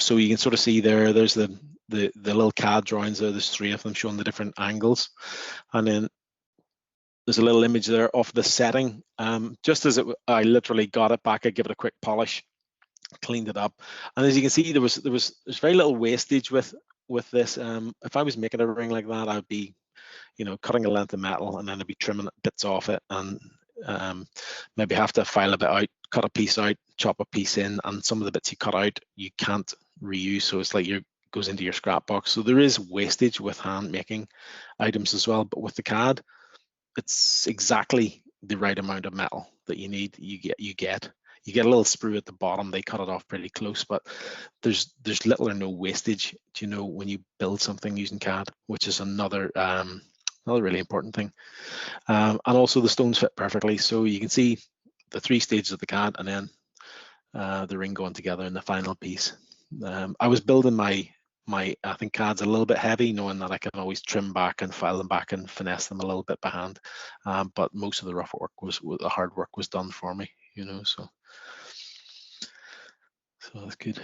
So you can sort of see there's the little CAD drawings there. There's 3 of them showing the different angles, and then there's a little image there of the setting. Just as I literally got it back, I give it a quick polish, cleaned it up, and as you can see, there's very little wastage with this. If I was making a ring like that, I'd be, cutting a length of metal and then I'd be trimming bits off it, and maybe have to file a bit out, cut a piece out, chop a piece in, and some of the bits you cut out you can't reuse, so it's like goes into your scrap box. So there is wastage with hand making items as well, but with the CAD, it's exactly the right amount of metal that you need. You get a little sprue at the bottom. They cut it off pretty close, but there's little or no wastage, when you build something using CAD, which is another really important thing. And also the stones fit perfectly. So you can see the 3 stages of the CAD and then the ring going together in the final piece. I was building my I think CAD's a little bit heavy, knowing that I can always trim back and file them back and finesse them a little bit by hand. But most of the rough work the hard work was done for me, so that's good.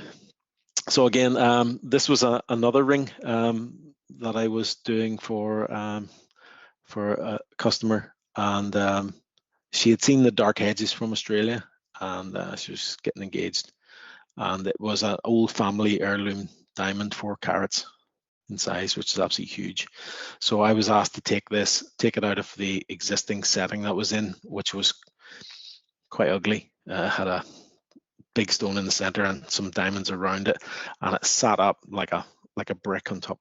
So again, this was another ring that I was doing for a customer, and she had seen the dark hedges from Australia, and she was getting engaged, and it was an old family heirloom diamond, 4 carats in size, which is absolutely huge. So I was asked to take it out of the existing setting that was in, which was quite ugly. Had a big stone in the center and some diamonds around it, and it sat up like a brick on top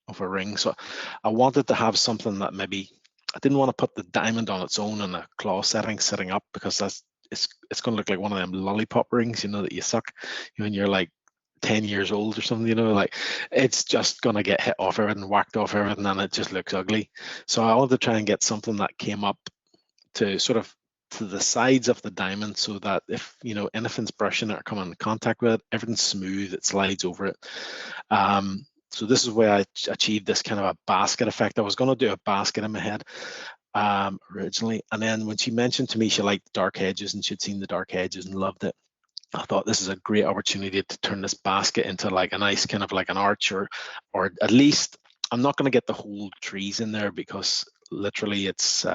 of a ring. So I wanted to have something that maybe I didn't want to put the diamond on its own in a claw setting sitting up, because it's going to look like one of them lollipop rings, that you suck when you're like 10 years old or something, like it's just gonna get hit off everything, whacked off everything, and it just looks ugly. So I wanted to try and get something that came up to sort of to the sides of the diamond, so that if anything's brushing it or coming in contact with it, everything's smooth, it slides over it. So this is where I achieved this kind of a basket effect. I was going to do a basket in my head originally, and then when she mentioned to me she liked dark hedges and she'd seen the dark hedges and loved it, I thought this is a great opportunity to turn this basket into like a nice kind of like an arch, or at least I'm not going to get the whole trees in there, because literally it's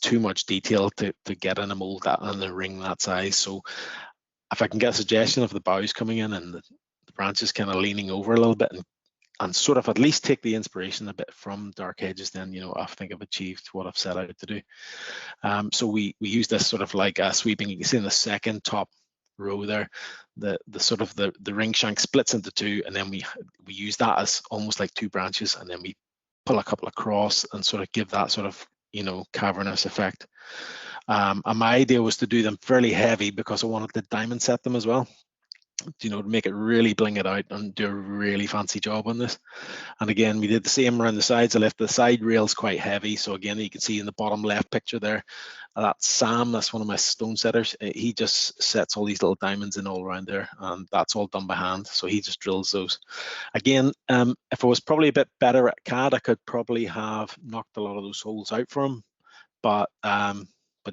too much detail to get in a mold that and a ring that size. So if I can get a suggestion of the boughs coming in and the branches kind of leaning over a little bit and sort of at least take the inspiration a bit from dark hedges, then I think I've achieved what I've set out to do. So we use this sort of like a sweeping. You can see in the second top row there, the sort of the ring shank splits into 2, and then we use that as almost like 2 branches, and then we pull a couple across and sort of give that sort of cavernous effect. And my idea was to do them fairly heavy, because I wanted to diamond set them as well, to make it really bling it out and do a really fancy job on this. And again, we did the same around the sides. I left the side rails quite heavy. So again, you can see in the bottom left picture there, that's Sam, that's one of my stone setters. He just sets all these little diamonds in all around there, and that's all done by hand. So he just drills those. Again, if I was probably a bit better at CAD, I could probably have knocked a lot of those holes out for him. But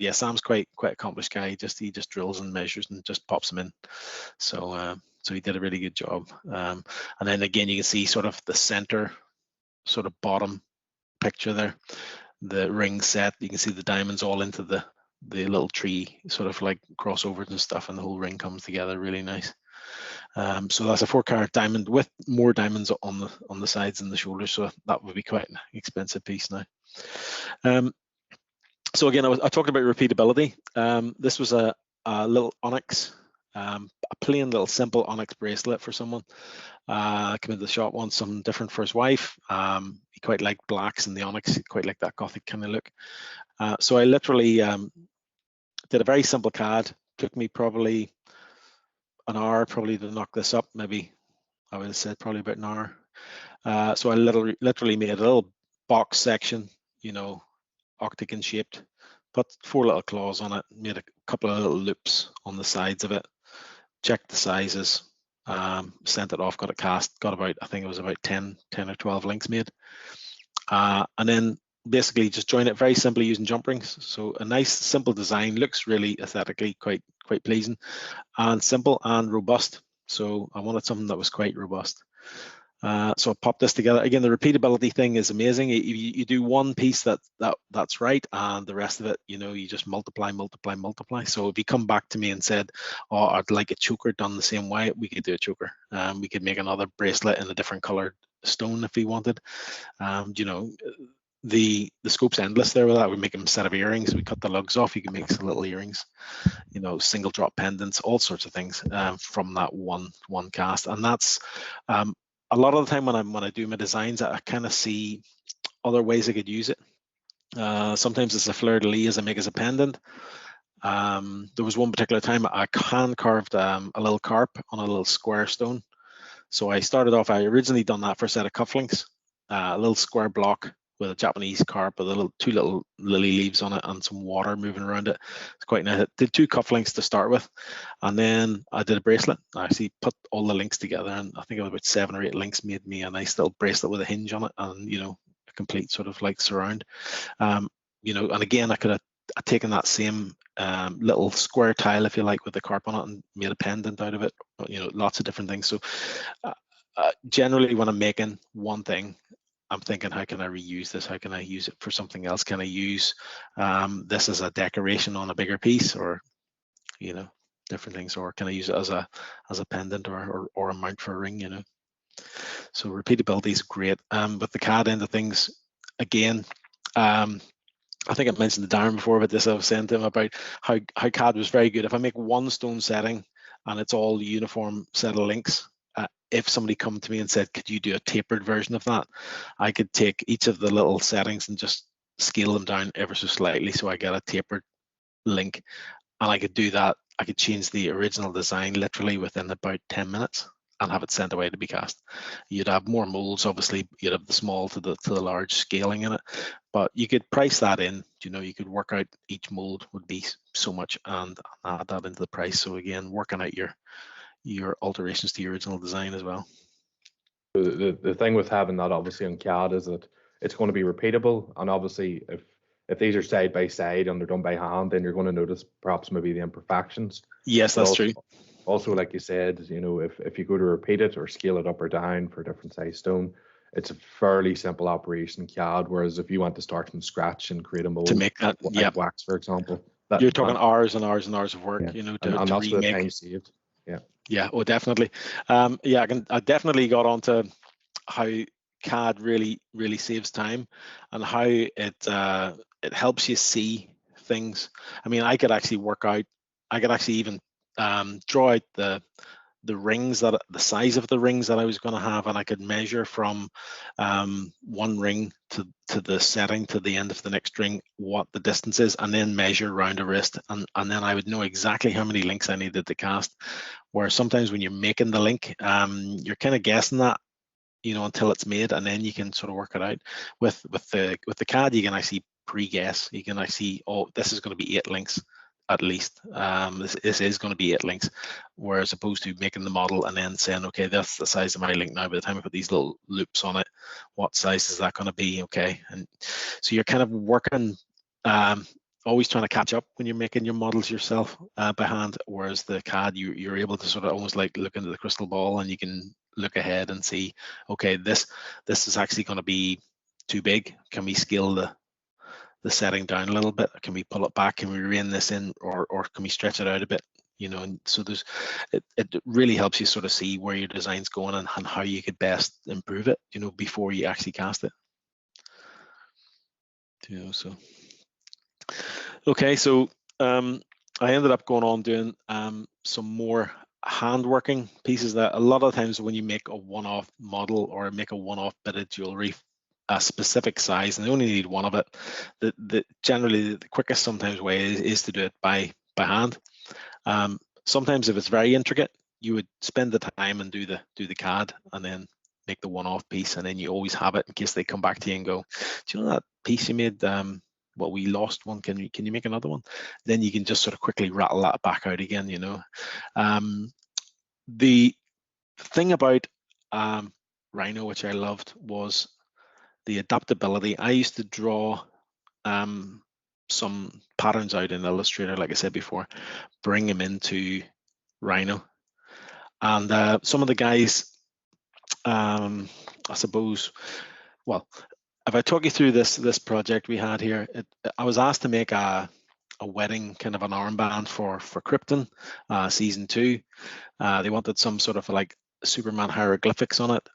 yeah, Sam's quite accomplished guy. He just drills and measures and just pops them in. So So he did a really good job. And then again, you can see sort of the center, sort of bottom picture there, the ring set. You can see the diamonds all into the little tree, sort of like crossovers and stuff, and the whole ring comes together really nice. So that's a 4-carat diamond with more diamonds on the sides and the shoulders. So that would be quite an expensive piece now. So again, I talked about repeatability. This was a little onyx, a plain little simple onyx bracelet for someone. Came into the shop, wants something different for his wife. He quite liked blacks and the onyx, quite like that gothic kind of look. So I literally did a very simple CAD. Took me probably an hour probably to knock this up. Maybe I would have said probably about an hour. So I literally made a little box section, you know, octagon shaped, put 4 little claws on it, made a couple of little loops on the sides of it, checked the sizes, sent it off, got it cast, got about, I think it was about 10 or 12 links made. And then basically just join it very simply using jump rings. So a nice simple design, looks really aesthetically quite pleasing and simple and robust. So I wanted something that was quite robust. So I popped this together. Again, the repeatability thing is amazing. You do one piece that's right, and the rest of it, you know, you just multiply. So if you come back to me and said, oh, I'd like a choker done the same way, we could do a choker. We could make another bracelet in a different colored stone if we wanted. You know, the scope's endless there with that. We make them a set of earrings. We cut the lugs off. You can make some little earrings, you know, single drop pendants, all sorts of things from that one cast. And that's a lot of the time when I do my designs, I kind of see other ways I could use it. Sometimes it's a fleur-de-lis I make as a pendant. There was one particular time I hand carved a little carp on a little square stone. So I started off, I originally done that for a set of cufflinks, a little square block with a Japanese carp with two little lily leaves on it and some water moving around it. It's quite nice. I did 2 cufflinks to start with, and then I did a bracelet. I actually put all the links together, and I think it was about 7 or 8 links made me a nice little bracelet with a hinge on it, and you know, a complete sort of like surround. You know, and again, I could have taken that same little square tile, if you like, with the carp on it and made a pendant out of it. You know, lots of different things. So generally, when I'm making one thing, I'm thinking, how can I reuse this? How can I use it for something else? Can I use this as a decoration on a bigger piece, or, you know, different things? Or can I use it as a pendant or a mount for a ring, you know? So repeatability is great. With the CAD end of things, again, I think I mentioned to Darren before about this. I was saying to him about how CAD was very good. If I make one stone setting and it's all uniform set of links, if somebody come to me and said, could you do a tapered version of that? I could take each of the little settings and just scale them down ever so slightly so I get a tapered link. And I could do that. I could change the original design literally within about 10 minutes and have it sent away to be cast. You'd have more molds, obviously. You'd have the small to the large scaling in it, but you could price that in. You know, you could work out each mold would be so much and add that into the price. So again, working out your alterations to your original design as well. The thing with having that obviously on CAD is that it's going to be repeatable, and obviously if these are side by side and they're done by hand, then you're going to notice perhaps maybe the imperfections. Yes, that's true. Also, like you said, you know, if you go to repeat it or scale it up or down for a different size stone, it's a fairly simple operation CAD. Whereas if you want to start from scratch and create a mold to make that, like wax, for example, you're talking hours and hours and hours of work, you know, and that's the time saved. Yeah, oh, definitely. I definitely got onto how CAD really saves time and how it helps you see things. I mean, I could actually even draw out the rings, the size of the rings that I was going to have, and I could measure from one ring to the setting to the end of the next ring what the distance is, and then measure around a wrist, and then I would know exactly how many links I needed to cast. Where sometimes when you're making the link, you're kind of guessing that, you know, until it's made, and then you can sort of work it out. With the CAD, you can actually pre-guess. You can actually, oh, this is going to be 8 links at least. This is going to be 8 links, whereas opposed to making the model and then saying, okay, that's the size of my link now. By the time I put these little loops on it, what size is that going to be? Okay, and so you're kind of working always trying to catch up when you're making your models yourself by hand, whereas the CAD, you're able to sort of almost like look into the crystal ball, and you can look ahead and see, okay, this is actually going to be too big. Can we scale the setting down a little bit? Can we pull it back? Can we rein this in, or can we stretch it out a bit? You know, and so it really helps you sort of see where your design's going and how you could best improve it, you know, before you actually cast it. You know, so okay, so I ended up going on doing some more hand working pieces. That a lot of times when you make a one-off model or make a one-off bit of jewelry, a specific size, and they only need one of it, generally the quickest sometimes way is to do it by hand. Sometimes if it's very intricate, you would spend the time and do the CAD and then make the one-off piece, and then you always have it in case they come back to you and go, do you know that piece you made, well, we lost one, can you make another one? Then you can just sort of quickly rattle that back out again, you know. The thing about Rhino, which I loved, was the adaptability. I used to draw some patterns out in Illustrator, like I said before, bring them into Rhino. And some of the guys, I suppose, well, if I talk you through this project we had here, I was asked to make a wedding kind of an armband for Krypton season 2. They wanted some sort of like Superman hieroglyphics on it,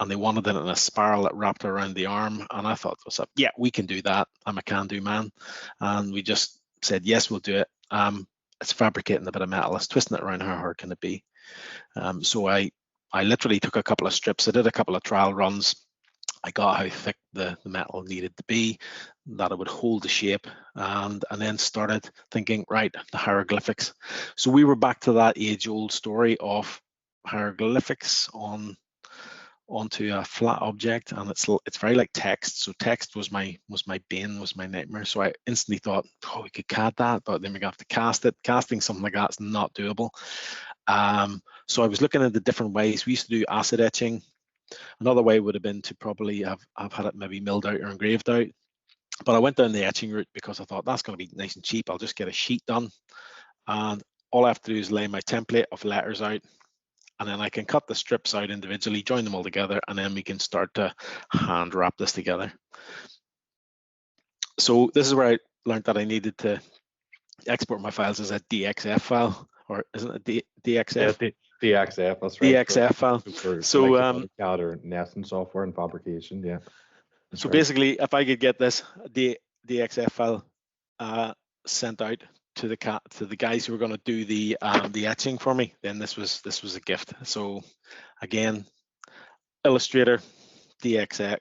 and they wanted it in a spiral that wrapped around the arm. And I thought, what's up? Yeah, we can do that. I'm a can-do man. And we just said, yes, we'll do it. It's fabricating a bit of metal. It's twisting it around. How hard can it be? So I literally took a couple of strips. I did a couple of trial runs. I got how thick the metal needed to be, that it would hold the shape, and then started thinking, right, the hieroglyphics. So we were back to that age-old story of hieroglyphics onto a flat object, and it's very like text. So text was my bane, was my nightmare. So I instantly thought, oh, we could CAD that, but then we have to cast it. Casting something like that's not doable. So I was looking at the different ways. We used to do acid etching. Another way would have been to probably have had it maybe milled out or engraved out. But I went down the etching route because I thought that's going to be nice and cheap. I'll just get a sheet done, and all I have to do is lay my template of letters out, and then I can cut the strips out individually, join them all together, and then we can start to hand wrap this together. So this is where I learned that I needed to export my files as a DXF file, or isn't it DXF? Yeah, DXF, that's right. DXF file. So AutoCAD or nesting software and fabrication, yeah. So basically, if I could get this DXF file sent out to the guys who were going to do the etching for me, then this was a gift. So again, Illustrator, DXF.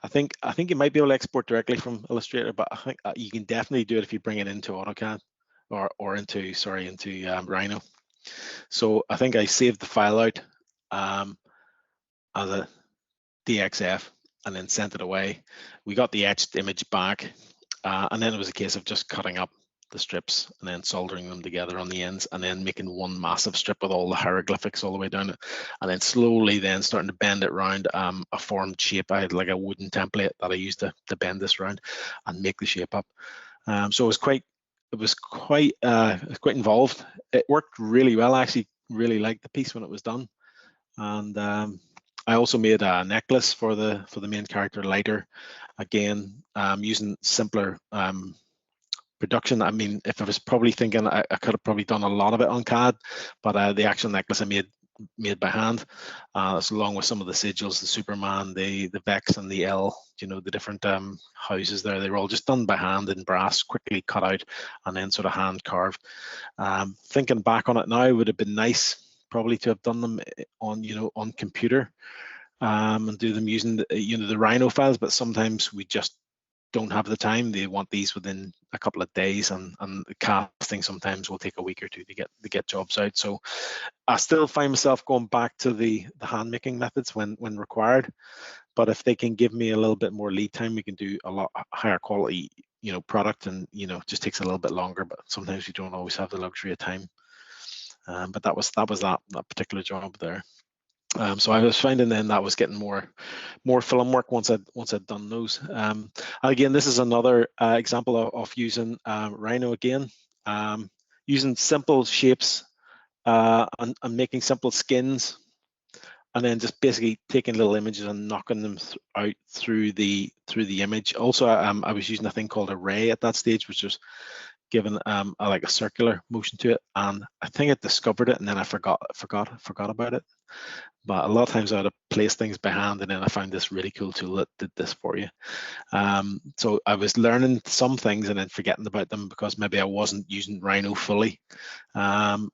I think you might be able to export directly from Illustrator, but I think you can definitely do it if you bring it into AutoCAD or into Rhino. So I think I saved the file out as a DXF and then sent it away. We got the etched image back, and then it was a case of just cutting up the strips and then soldering them together on the ends, and then making one massive strip with all the hieroglyphics all the way down it, and then slowly then starting to bend it around a formed shape. I had like a wooden template that I used to bend this around and make the shape up. So it was quite involved. It worked really well. I actually really liked the piece when it was done. And I also made a necklace for the main character, Lighter, again using simpler production. I mean, if I was probably thinking, I could have probably done a lot of it on CAD, but the actual necklace I made by hand, along with some of the sigils, the Superman, the Vex, and the L, you know, the different houses there. They were all just done by hand in brass, quickly cut out, and then sort of hand carved. Thinking back on it now, it would have been nice probably to have done them on computer and do them using the Rhino files, but sometimes we just don't have the time. They want these within a couple of days, and the casting sometimes will take a week or two to get jobs out. So I still find myself going back to the hand making methods when required, but if they can give me a little bit more lead time, we can do a lot higher quality product, and just takes a little bit longer, but sometimes you don't always have the luxury of time. But that was that particular job there. So I was finding then that was getting more film work once I'd done those. Again, this is another example of using Rhino again, using simple shapes and making simple skins, and then just basically taking little images and knocking them out through the image. Also, I was using a thing called Array at that stage, which was given like a circular motion to it, and I think I discovered it and then I forgot about it. But a lot of times I would have placed things by hand, and then I found this really cool tool that did this for you. So I was learning some things and then forgetting about them because maybe I wasn't using Rhino fully. And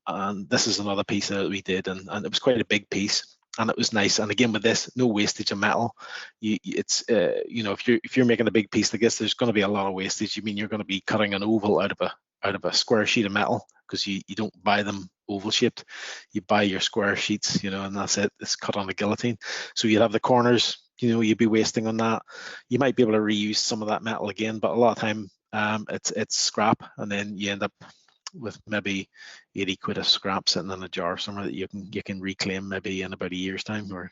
this is another piece that we did, and it was quite a big piece, and it was nice. And again, with this, no wastage of metal. It's you know, if you're making a big piece like this, there's going to be a lot of wastage. You mean you're going to be cutting an oval out of a square sheet of metal, because you don't buy them oval shaped. You buy your square sheets, you know, and that's it. It's cut on a guillotine. So you'd have the corners, you know, you'd be wasting on that. You might be able to reuse some of that metal again, but a lot of time it's scrap, and then you end up with maybe 80 quid of scrap sitting in a jar somewhere that you can reclaim maybe in about a year's time. Or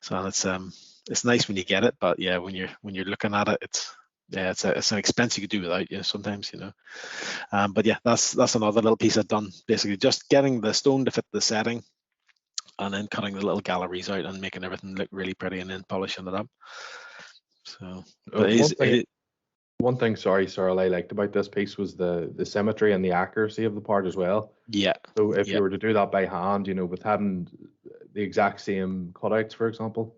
so it's nice when you get it, but yeah, when you're looking at it, it's an expense you could do without, you know, sometimes, you know. But yeah, that's another little piece I've done, basically just getting the stone to fit the setting, and then cutting the little galleries out and making everything look really pretty, and then polishing it up. So one thing, sorry, Cyril, I liked about this piece was the symmetry and the accuracy of the part as well. Yeah. So if you were to do that by hand, you know, with having the exact same cutouts, for example.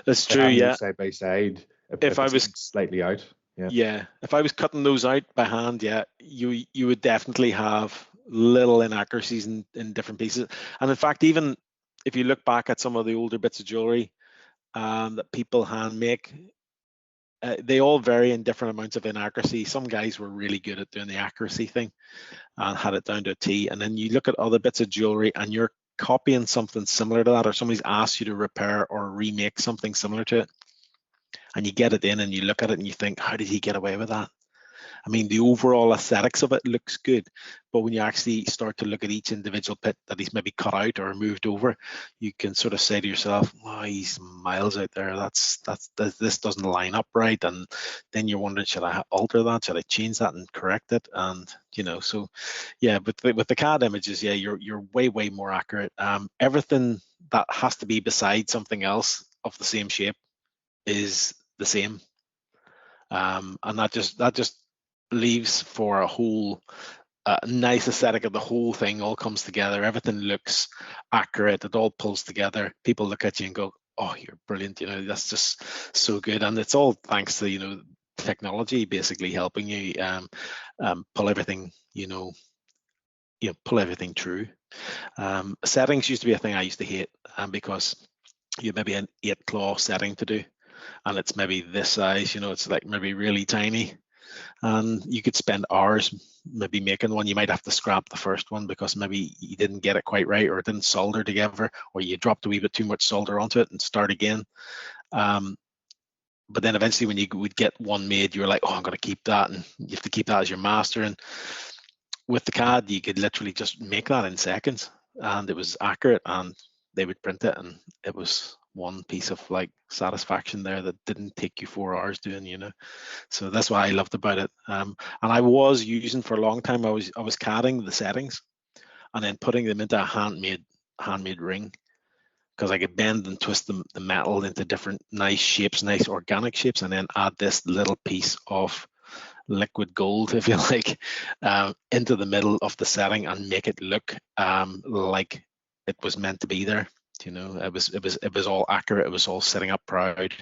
That's true, yeah. Side by side, if I was slightly out. Yeah, if I was cutting those out by hand, yeah, you would definitely have little inaccuracies in different pieces. And in fact, even if you look back at some of the older bits of jewelry that people hand make, they all vary in different amounts of inaccuracy. Some guys were really good at doing the accuracy thing and had it down to a T. And then you look at other bits of jewelry and you're copying something similar to that, or somebody's asked you to repair or remake something similar to it, and you get it in and you look at it and you think, how did he get away with that? I mean, the overall aesthetics of it looks good, but when you actually start to look at each individual bit that he's maybe cut out or moved over, you can sort of say to yourself, oh, he's miles out there. This doesn't line up right. And then you're wondering, should I alter that? Should I change that and correct it? And, you know, so yeah, with the CAD images, yeah, you're way more accurate. Everything that has to be beside something else of the same shape is the same. And that just leaves for a whole nice aesthetic of the whole thing. All comes together, everything looks accurate, it all pulls together. People look at you and go, oh, you're brilliant, you know, that's just so good. And it's all thanks to, you know, technology basically helping you pull everything, pull everything true. Settings used to be a thing I used to hate, because you maybe an 8 claw setting to do, and it's maybe this size, you know, it's like maybe really tiny, and you could spend hours maybe making one. You might have to scrap the first one because maybe you didn't get it quite right, or it didn't solder together, or you dropped a wee bit too much solder onto it and start again. But then eventually when you would get one made, you were like, oh, I'm going to keep that, and you have to keep that as your master. And with the CAD, you could literally just make that in seconds, and it was accurate, and they would print it, and it was one piece of like satisfaction there that didn't take you 4 hours doing, you know. So that's what I loved about it. And I was using for a long time, I was CADing the settings and then putting them into a handmade ring, because I could bend and twist the metal into different nice shapes, nice organic shapes, and then add this little piece of liquid gold, if you like, into the middle of the setting and make it look like it was meant to be there. You know, it was all accurate. It was all sitting up proud.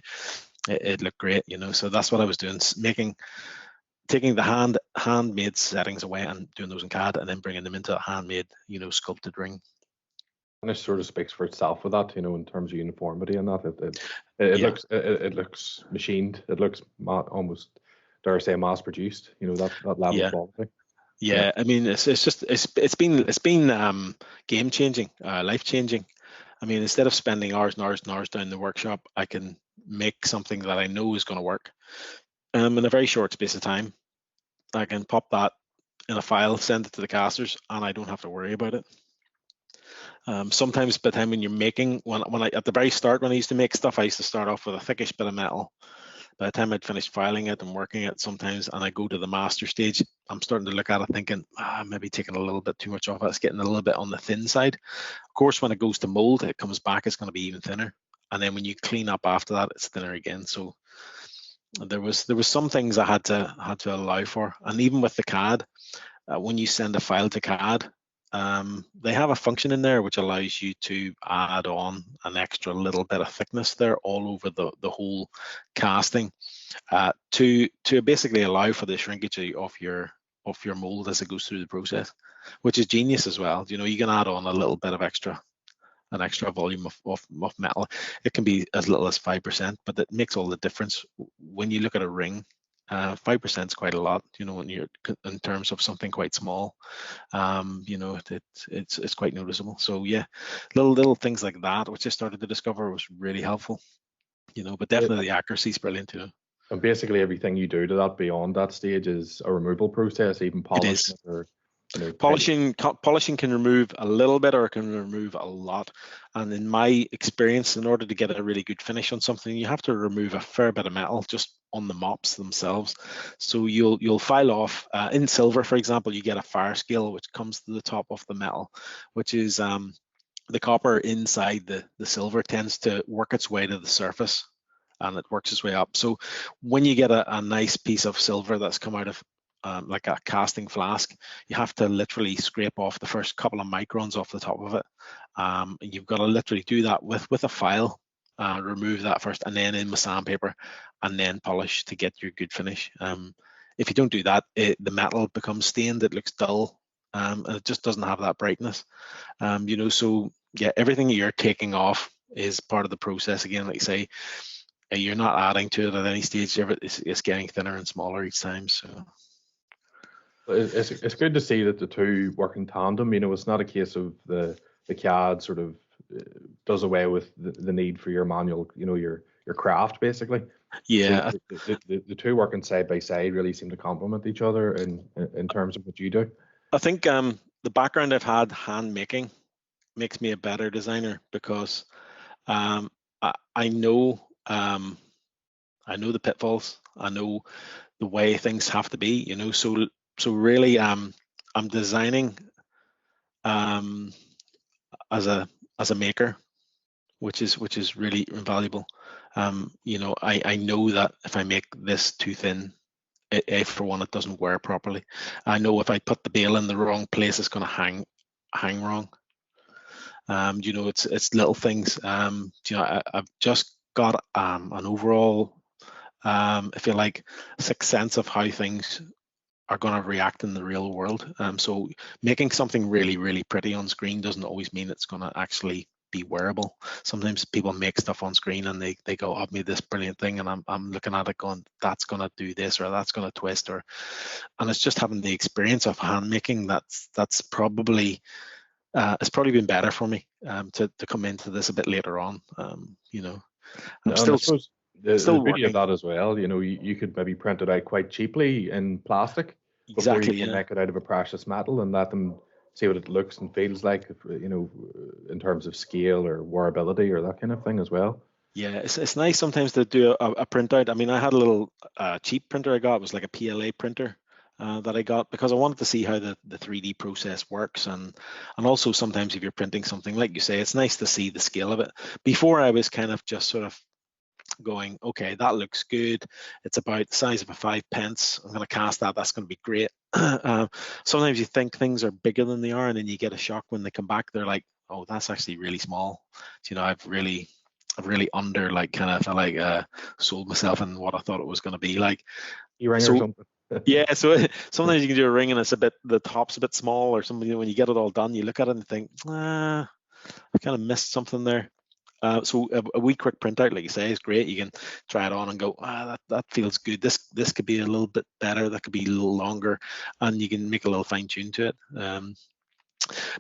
It looked great, you know. So that's what I was doing, taking the handmade settings away and doing those in CAD, and then bringing them into a handmade, you know, sculpted ring. And it sort of speaks for itself with that, you know, in terms of uniformity and that. It looks machined. It looks almost, dare I say, mass produced. You know, that level of quality. Yeah, I mean, it's been game changing, life changing. I mean, instead of spending hours and hours and hours down in the workshop, I can make something that I know is going to work in a very short space of time. I can pop that in a file, send it to the casters, and I don't have to worry about it. Sometimes by the time when you're making, at the very start, when I used to make stuff, I used to start off with a thickish bit of metal. By the time I'd finished filing it and working it sometimes, and I go to the master stage, I'm starting to look at it thinking, maybe taking a little bit too much off it. It's getting a little bit on the thin side. Of course, when it goes to mold, it comes back, it's going to be even thinner. And then when you clean up after that, it's thinner again. So there was some things I had to allow for. And even with the CAD, when you send a file to CAD, they have a function in there which allows you to add on an extra little bit of thickness there all over the whole casting to basically allow for the shrinkage of your mold as it goes through the process, which is genius as well. You know, you can add on a little bit of an extra volume of metal. It can be as little as 5%, but it makes all the difference when you look at a ring. 5% is quite a lot, you know, when you're in terms of something quite small. You know, it's quite noticeable. So yeah, little things like that, which I started to discover, was really helpful. You know, but definitely the accuracy is brilliant too. And basically everything you do to that beyond that stage is a removal process, even polishing or, you know, polishing can remove a little bit or it can remove a lot. And in my experience, in order to get a really good finish on something, you have to remove a fair bit of metal just on the mops themselves. So you'll file off in silver, for example, you get a fire scale which comes to the top of the metal, which is the copper inside the silver tends to work its way to the surface and it works its way up. So when you get a nice piece of silver that's come out of like a casting flask, you have to literally scrape off the first couple of microns off the top of it. And you've got to literally do that with a file, remove that first, and then in with sandpaper, and then polish to get your good finish. If you don't do that, the metal becomes stained, it looks dull, and it just doesn't have that brightness. You know, so yeah, everything you're taking off is part of the process. Again, like you say, you're not adding to it at any stage. It's getting thinner and smaller each time. So it's good to see that the two work in tandem. You know, it's not a case of the CAD sort of does away with the need for your manual, you know, your craft basically. Yeah, so the two working side by side really seem to complement each other in terms of what you do. I think the background I've had hand making makes me a better designer because I know the pitfalls. I know the way things have to be, you know. So really, I'm designing as a maker, which is really invaluable. You know, I know that if I make this too thin, for one, it doesn't wear properly. I know if I put the bail in the wrong place, it's going to hang wrong. You know, it's little things. You know, I've just got an overall, if you like, sixth sense of how things are going to react in the real world. So making something really, really pretty on screen doesn't always mean it's going to actually be wearable. Sometimes people make stuff on screen and they go, I've made this brilliant thing, and I'm looking at it going, that's going to do this or that's going to twist, and it's just having the experience of hand making that's probably it's probably been better for me to come into this a bit later on. You know, I'm still the beauty of that as well, you know, you could maybe print it out quite cheaply in plastic before you can make it out of a precious metal and let them see what it looks and feels like, you know, in terms of scale or wearability or that kind of thing as well. Yeah, it's nice sometimes to do a printout. I mean, I had a little cheap printer I got. It was like a PLA printer that I got because I wanted to see how the 3D process works, and also sometimes if you're printing something, like you say, it's nice to see the scale of it. Before I was kind of just sort of going, okay, that looks good. It's about the size of a 5 pence. I'm going to cast that. That's going to be great. Sometimes you think things are bigger than they are, and then you get a shock when they come back. They're like, oh, that's actually really small. You know, I've really under like kind of felt like sold myself in what I thought it was going to be like. You ring or something. Yeah, so sometimes you can do a ring and it's the top's a bit small or something. You know, when you get it all done, you look at it and think, I kind of missed something there. So a wee quick printout, like you say, is great. You can try it on and go, that feels good. This could be a little bit better. That could be a little longer, and you can make a little fine tune to it.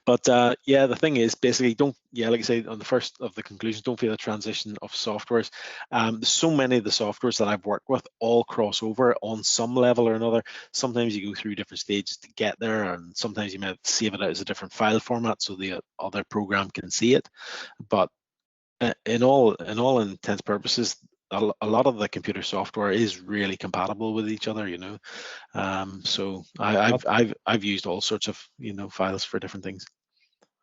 But yeah, the thing is, basically, like I say, on the first of the conclusions, don't fear the transition of softwares. So many of the softwares that I've worked with all cross over on some level or another. Sometimes you go through different stages to get there, and sometimes you might save it out as a different file format so the other program can see it. But in all intents purposes, a lot of the computer software is really compatible with each other, you know. So I've used all sorts of, you know, files for different things.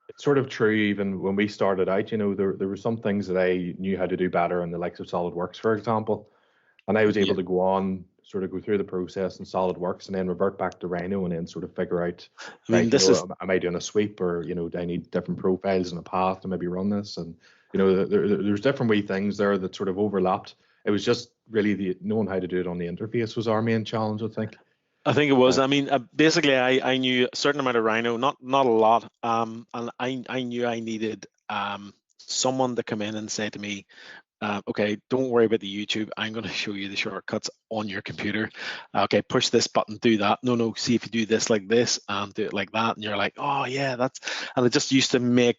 It's sort of true. Even when we started out, you know, there were some things that I knew how to do better in the likes of SolidWorks, for example, and I was able to go on, sort of go through the process in SolidWorks and then revert back to Rhino and then sort of figure out, I mean, right, this you know, is, am I doing a sweep, or, you know, do I need different profiles and a path to maybe run this? And, you know, there's different wee things there that sort of overlapped. It was just really the knowing how to do it on the interface was our main challenge, I think. I think it was. I mean, basically, I knew a certain amount of Rhino, not a lot, and I knew I needed someone to come in and say to me, okay, don't worry about the YouTube. I'm going to show you the shortcuts on your computer. Okay, push this button, do that. No, see if you do this like this and do it like that. And you're like, oh yeah, and it just used to make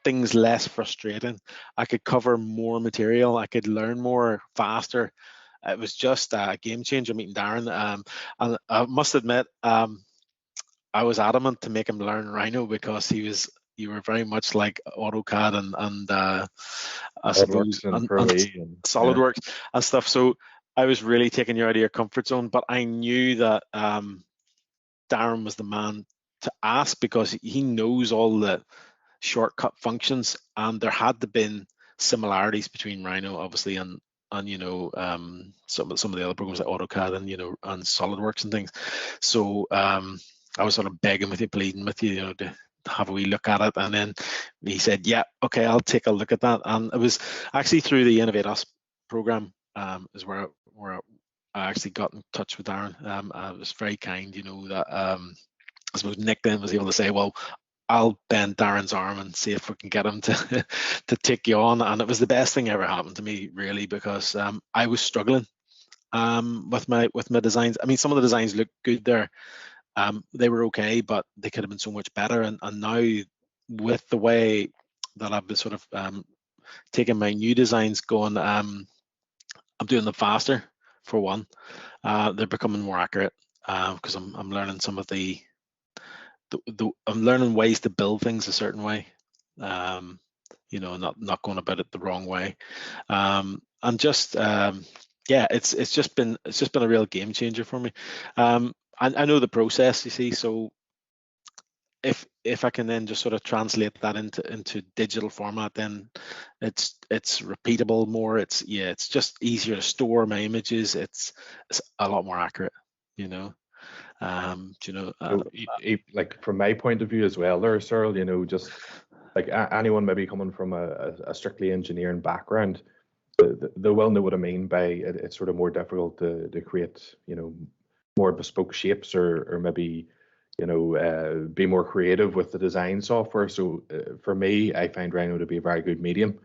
things less frustrating. I could cover more material. I could learn more faster. It was just a game changer meeting Darren. And I must admit, I was adamant to make him learn Rhino because you were very much like AutoCAD and I suppose and SolidWorks and stuff. So I was really taking you out of your comfort zone, but I knew that Darren was the man to ask because he knows all the shortcut functions, and there had to been similarities between Rhino, obviously, and you know, some of the other programs like AutoCAD and, you know, and SolidWorks and things. So I was sort of begging with you, pleading with you, you know, to have a wee look at it. And then he said, yeah, okay, I'll take a look at that. And it was actually through the Innovate Us program is where I actually got in touch with Darren. I was very kind, you know, that I suppose Nick then was able to say, well, I'll bend Darren's arm and see if we can get him to to take you on. And it was the best thing ever happened to me, really, because I was struggling with my designs. I mean, some of the designs look good there. They were okay, but they could have been so much better. And now with the way that I've been sort of taking my new designs going, I'm doing them faster, for one. They're becoming more accurate because I'm learning some of I'm learning ways to build things a certain way, you know, not going about it the wrong way, and just yeah, it's just been a real game changer for me. I know the process, you see, so if I can then just sort of translate that into digital format, then it's repeatable more. It's just easier to store my images. It's a lot more accurate, you know. You know, like from my point of view as well there, Cyril, you know, just like anyone maybe coming from a strictly engineering background, they will know what I mean by it's sort of more difficult to create, you know, more bespoke shapes or maybe, you know, be more creative with the design software. So for me, I find Rhino to be a very good medium.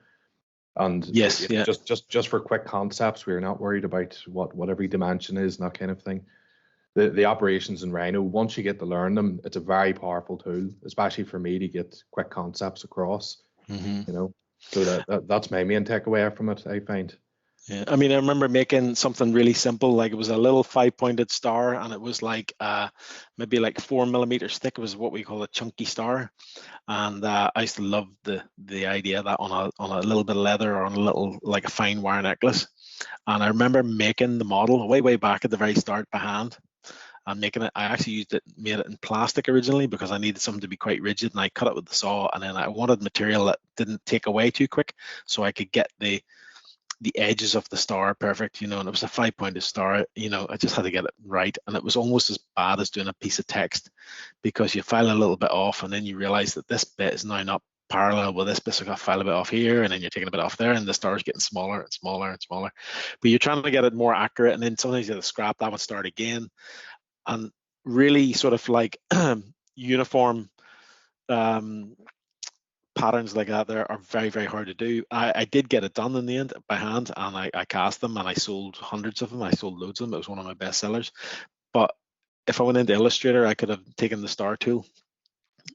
And yes, yeah, just for quick concepts, we're not worried about what every dimension is and that kind of thing. The operations in Rhino, once you get to learn them, it's a very powerful tool, especially for me to get quick concepts across. You know, so that's my main takeaway from it, I find. Yeah, I mean, I remember making something really simple, like it was a little 5-pointed star, and it was like maybe like 4 millimeters thick. It was what we call a chunky star, and I used to love the idea of that on a little bit of leather or on a little like a fine wire necklace. And I remember making the model way back at the very start by hand. And making it, I actually made it in plastic originally because I needed something to be quite rigid, and I cut it with the saw. And then I wanted material that didn't take away too quick, so I could get the edges of the star perfect, you know. And it was a 5-pointed star, you know. I just had to get it right, and it was almost as bad as doing a piece of text because you file a little bit off, and then you realize that this bit is now not parallel with this bit, so I got to file a bit off here, and then you're taking a bit off there, and the star's getting smaller and smaller and smaller. But you're trying to get it more accurate, and then sometimes you have to scrap that and start again. And really sort of like uniform patterns like that there are very hard to do. I did get it done in the end by hand, and I cast them, and I sold hundreds of them. I sold loads of them. It was one of my best sellers. But if I went into Illustrator, I could have taken the star tool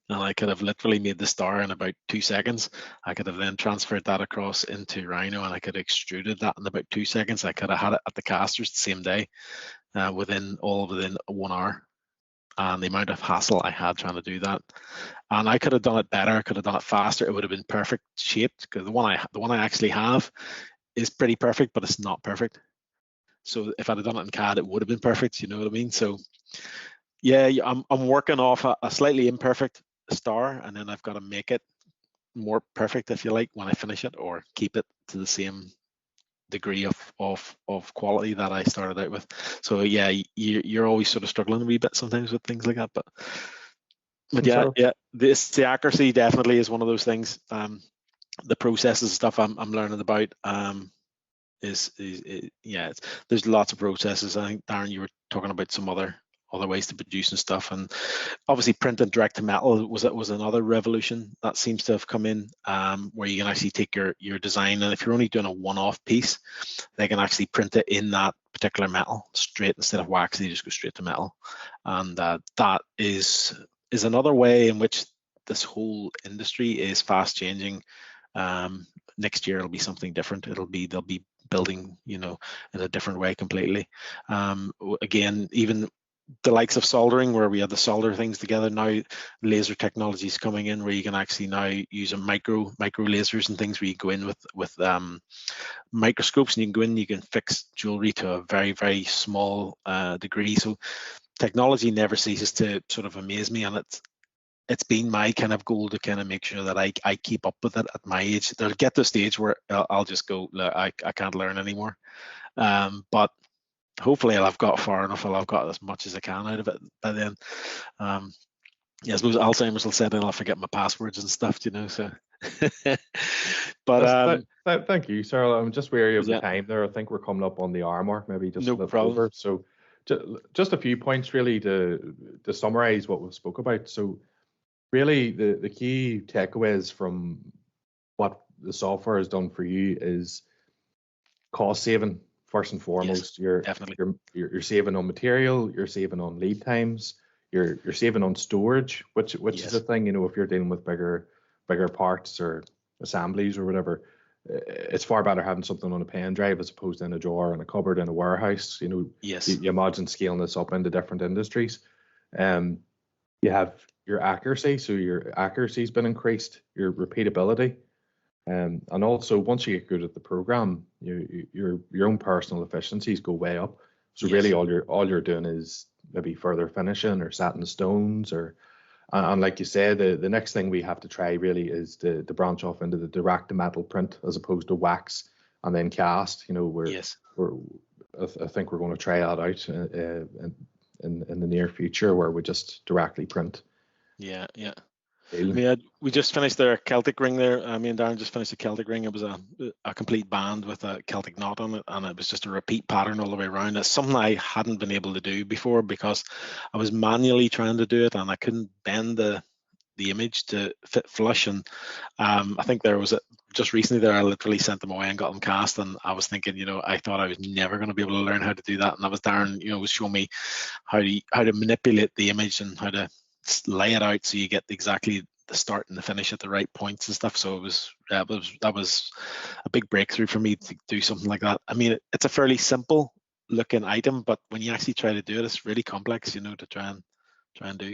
and I could have literally made the star in about 2 seconds. I could have then transferred that across into Rhino, and I could have extruded that in about 2 seconds. I could have had it at the casters the same day, within 1 hour. And the amount of hassle I had trying to do that, and I could have done it better. I could have done it faster. It would have been perfect shaped, because the one I actually have is pretty perfect, but it's not perfect. So if I'd have done it in CAD, it would have been perfect. You know what I mean? So yeah, I'm working off a slightly imperfect star, and then I've got to make it more perfect, if you like, when I finish it, or keep it to the same degree of quality that I started out with. So yeah, you're always sort of struggling a wee bit sometimes with things like that, but yeah, the accuracy definitely is one of those things. The processes stuff I'm learning about is yeah, there's lots of processes. I think, Darren, you were talking about some other ways to produce and stuff, and obviously printing direct to metal was another revolution that seems to have come in, where you can actually take your design, and if you're only doing a one-off piece, they can actually print it in that particular metal straight, instead of wax. They just go straight to metal, and that is another way in which this whole industry is fast changing. Next year it'll be something different. They'll be building, in a different way completely. Again, even the likes of soldering, where we had to solder things together, now laser technology is coming in, where you can actually now use a micro lasers and things, where you go in with microscopes, and you can go in, you can fix jewelry to a very, very small degree. So technology never ceases to sort of amaze me, and it's been my kind of goal to kind of make sure that I keep up with it at my age. There'll get to a stage where I'll just go, I can't learn anymore. But hopefully I've got far enough, I've got as much as I can out of it by then. Yeah, I suppose Alzheimer's will set in, I'll forget my passwords and stuff, so. But thank you, Cyril. I'm just wary of the time there. I think we're coming up on the hour mark, maybe just a little over. So just a few points really to summarize what we spoke about. So really the key takeaways from what the software has done for you is cost saving. First and foremost, yes, you're saving on material, you're saving on lead times, you're saving on storage, which yes, is a thing. If you're dealing with bigger parts or assemblies or whatever, it's far better having something on a pen drive as opposed to in a drawer in a cupboard in a warehouse. Yes, you imagine scaling this up into different industries. You have your accuracy, so your accuracy's been increased, your repeatability. And also, once you get good at the program, your own personal efficiencies go way up. So yes, really, all you're doing is maybe further finishing or setting stones, and like you said, the next thing we have to try really is to branch off into the direct to metal print as opposed to wax and then cast. Yes, I think we're going to try that out in the near future, where we just directly print. Yeah. We just finished their Celtic ring there. Me and Darren just finished a Celtic ring. It was a complete band with a Celtic knot on it, and it was just a repeat pattern all the way around. It's something I hadn't been able to do before, because I was manually trying to do it, and I couldn't bend the image to fit flush. And I think there was just recently there, I literally sent them away and got them cast, and I was thinking, I thought I was never going to be able to learn how to do that. And that was Darren, was showing me how to manipulate the image and how to lay it out so you get exactly the start and the finish at the right points and stuff. So that was a big breakthrough for me to do something like that. I mean, it's a fairly simple looking item, but when you actually try to do it, it's really complex, to try and do.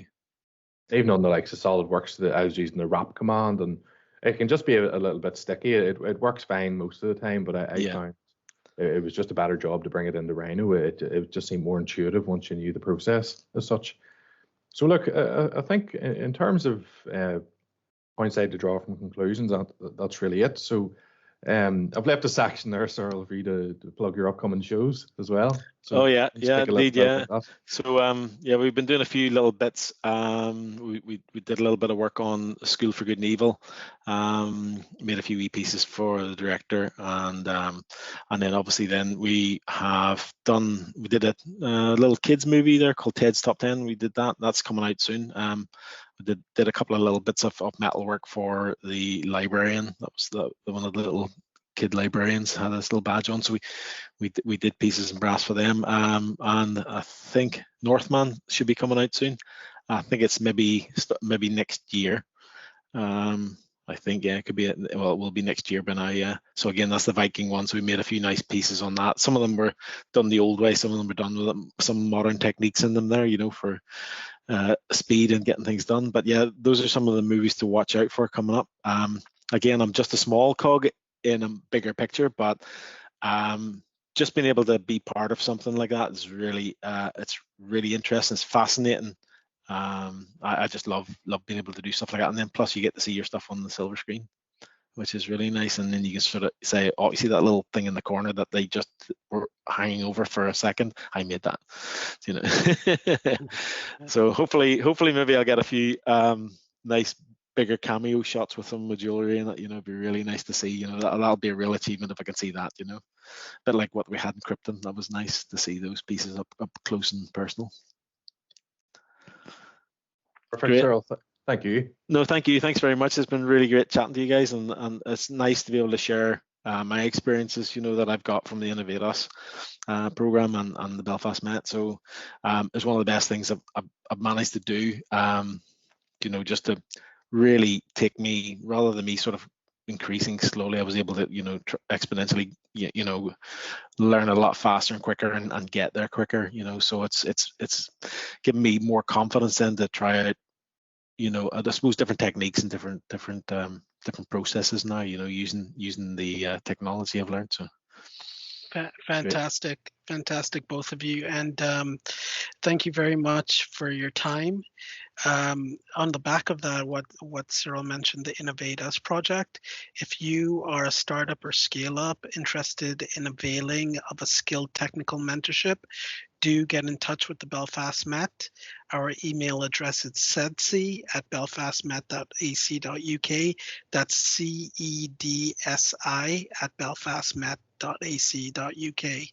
Even on the likes of SolidWorks, that I was using the wrap command, and it can just be a little bit sticky. It works fine most of the time, but I found it was just a better job to bring it into Rhino. It just seemed more intuitive once you knew the process as such. So look, I think in terms of points I had to draw from conclusions, that's really it. So I've left a section there, Cyril, for you to plug your upcoming shows as well. So indeed. So we've been doing a few little bits. We did a little bit of work on School for Good and Evil. Made a few wee pieces for the director, and then obviously we did a little kids movie there called Ted's Top 10. We did that. That's coming out soon. We did a couple of little bits of metal work for the librarian. That was the one of the little kid librarians had this little badge on, so we did pieces in brass for them. And I think Northman should be coming out soon. I think it's maybe next year. I think, yeah, it could be, well, it will be next year, but so again, that's the Viking one. So we made a few nice pieces on that. Some of them were done the old way, some of them were done with some modern techniques in them there, for speed and getting things done. But yeah, those are some of the movies to watch out for coming up. Again, I'm just a small cog in a bigger picture, but just being able to be part of something like that is really, it's really interesting. It's fascinating. I just love being able to do stuff like that, and then plus you get to see your stuff on the silver screen, which is really nice. And then you can sort of say, oh, you see that little thing in the corner that they just were hanging over for a second? I made that, So hopefully maybe I'll get a few nice bigger cameo shots with some with jewelry in it. It'd be really nice to see. That'll be a real achievement if I can see that. A bit like what we had in Krypton. That was nice to see those pieces up close and personal. Perfect, Great. Cyril. Thank you. No, thank you. Thanks very much. It's been really great chatting to you guys, and it's nice to be able to share my experiences, that I've got from the Innovate Us program and the Belfast Met. So it's one of the best things I've managed to do, just to really take me, rather than me sort of increasing slowly, I was able to, exponentially, learn a lot faster and quicker and get there quicker, so it's given me more confidence then to try out, I suppose different techniques and different processes now, using the technology I've learned. So fantastic, both of you, and thank you very much for your time. On the back of that, what Cyril mentioned, the Innovate Us project, if you are a startup or scale up interested in availing of a skilled technical mentorship, do get in touch with the Belfast Met. Our email address is cedsi@belfastmet.ac.uk. That's CEDSI@belfastmet.ac.uk.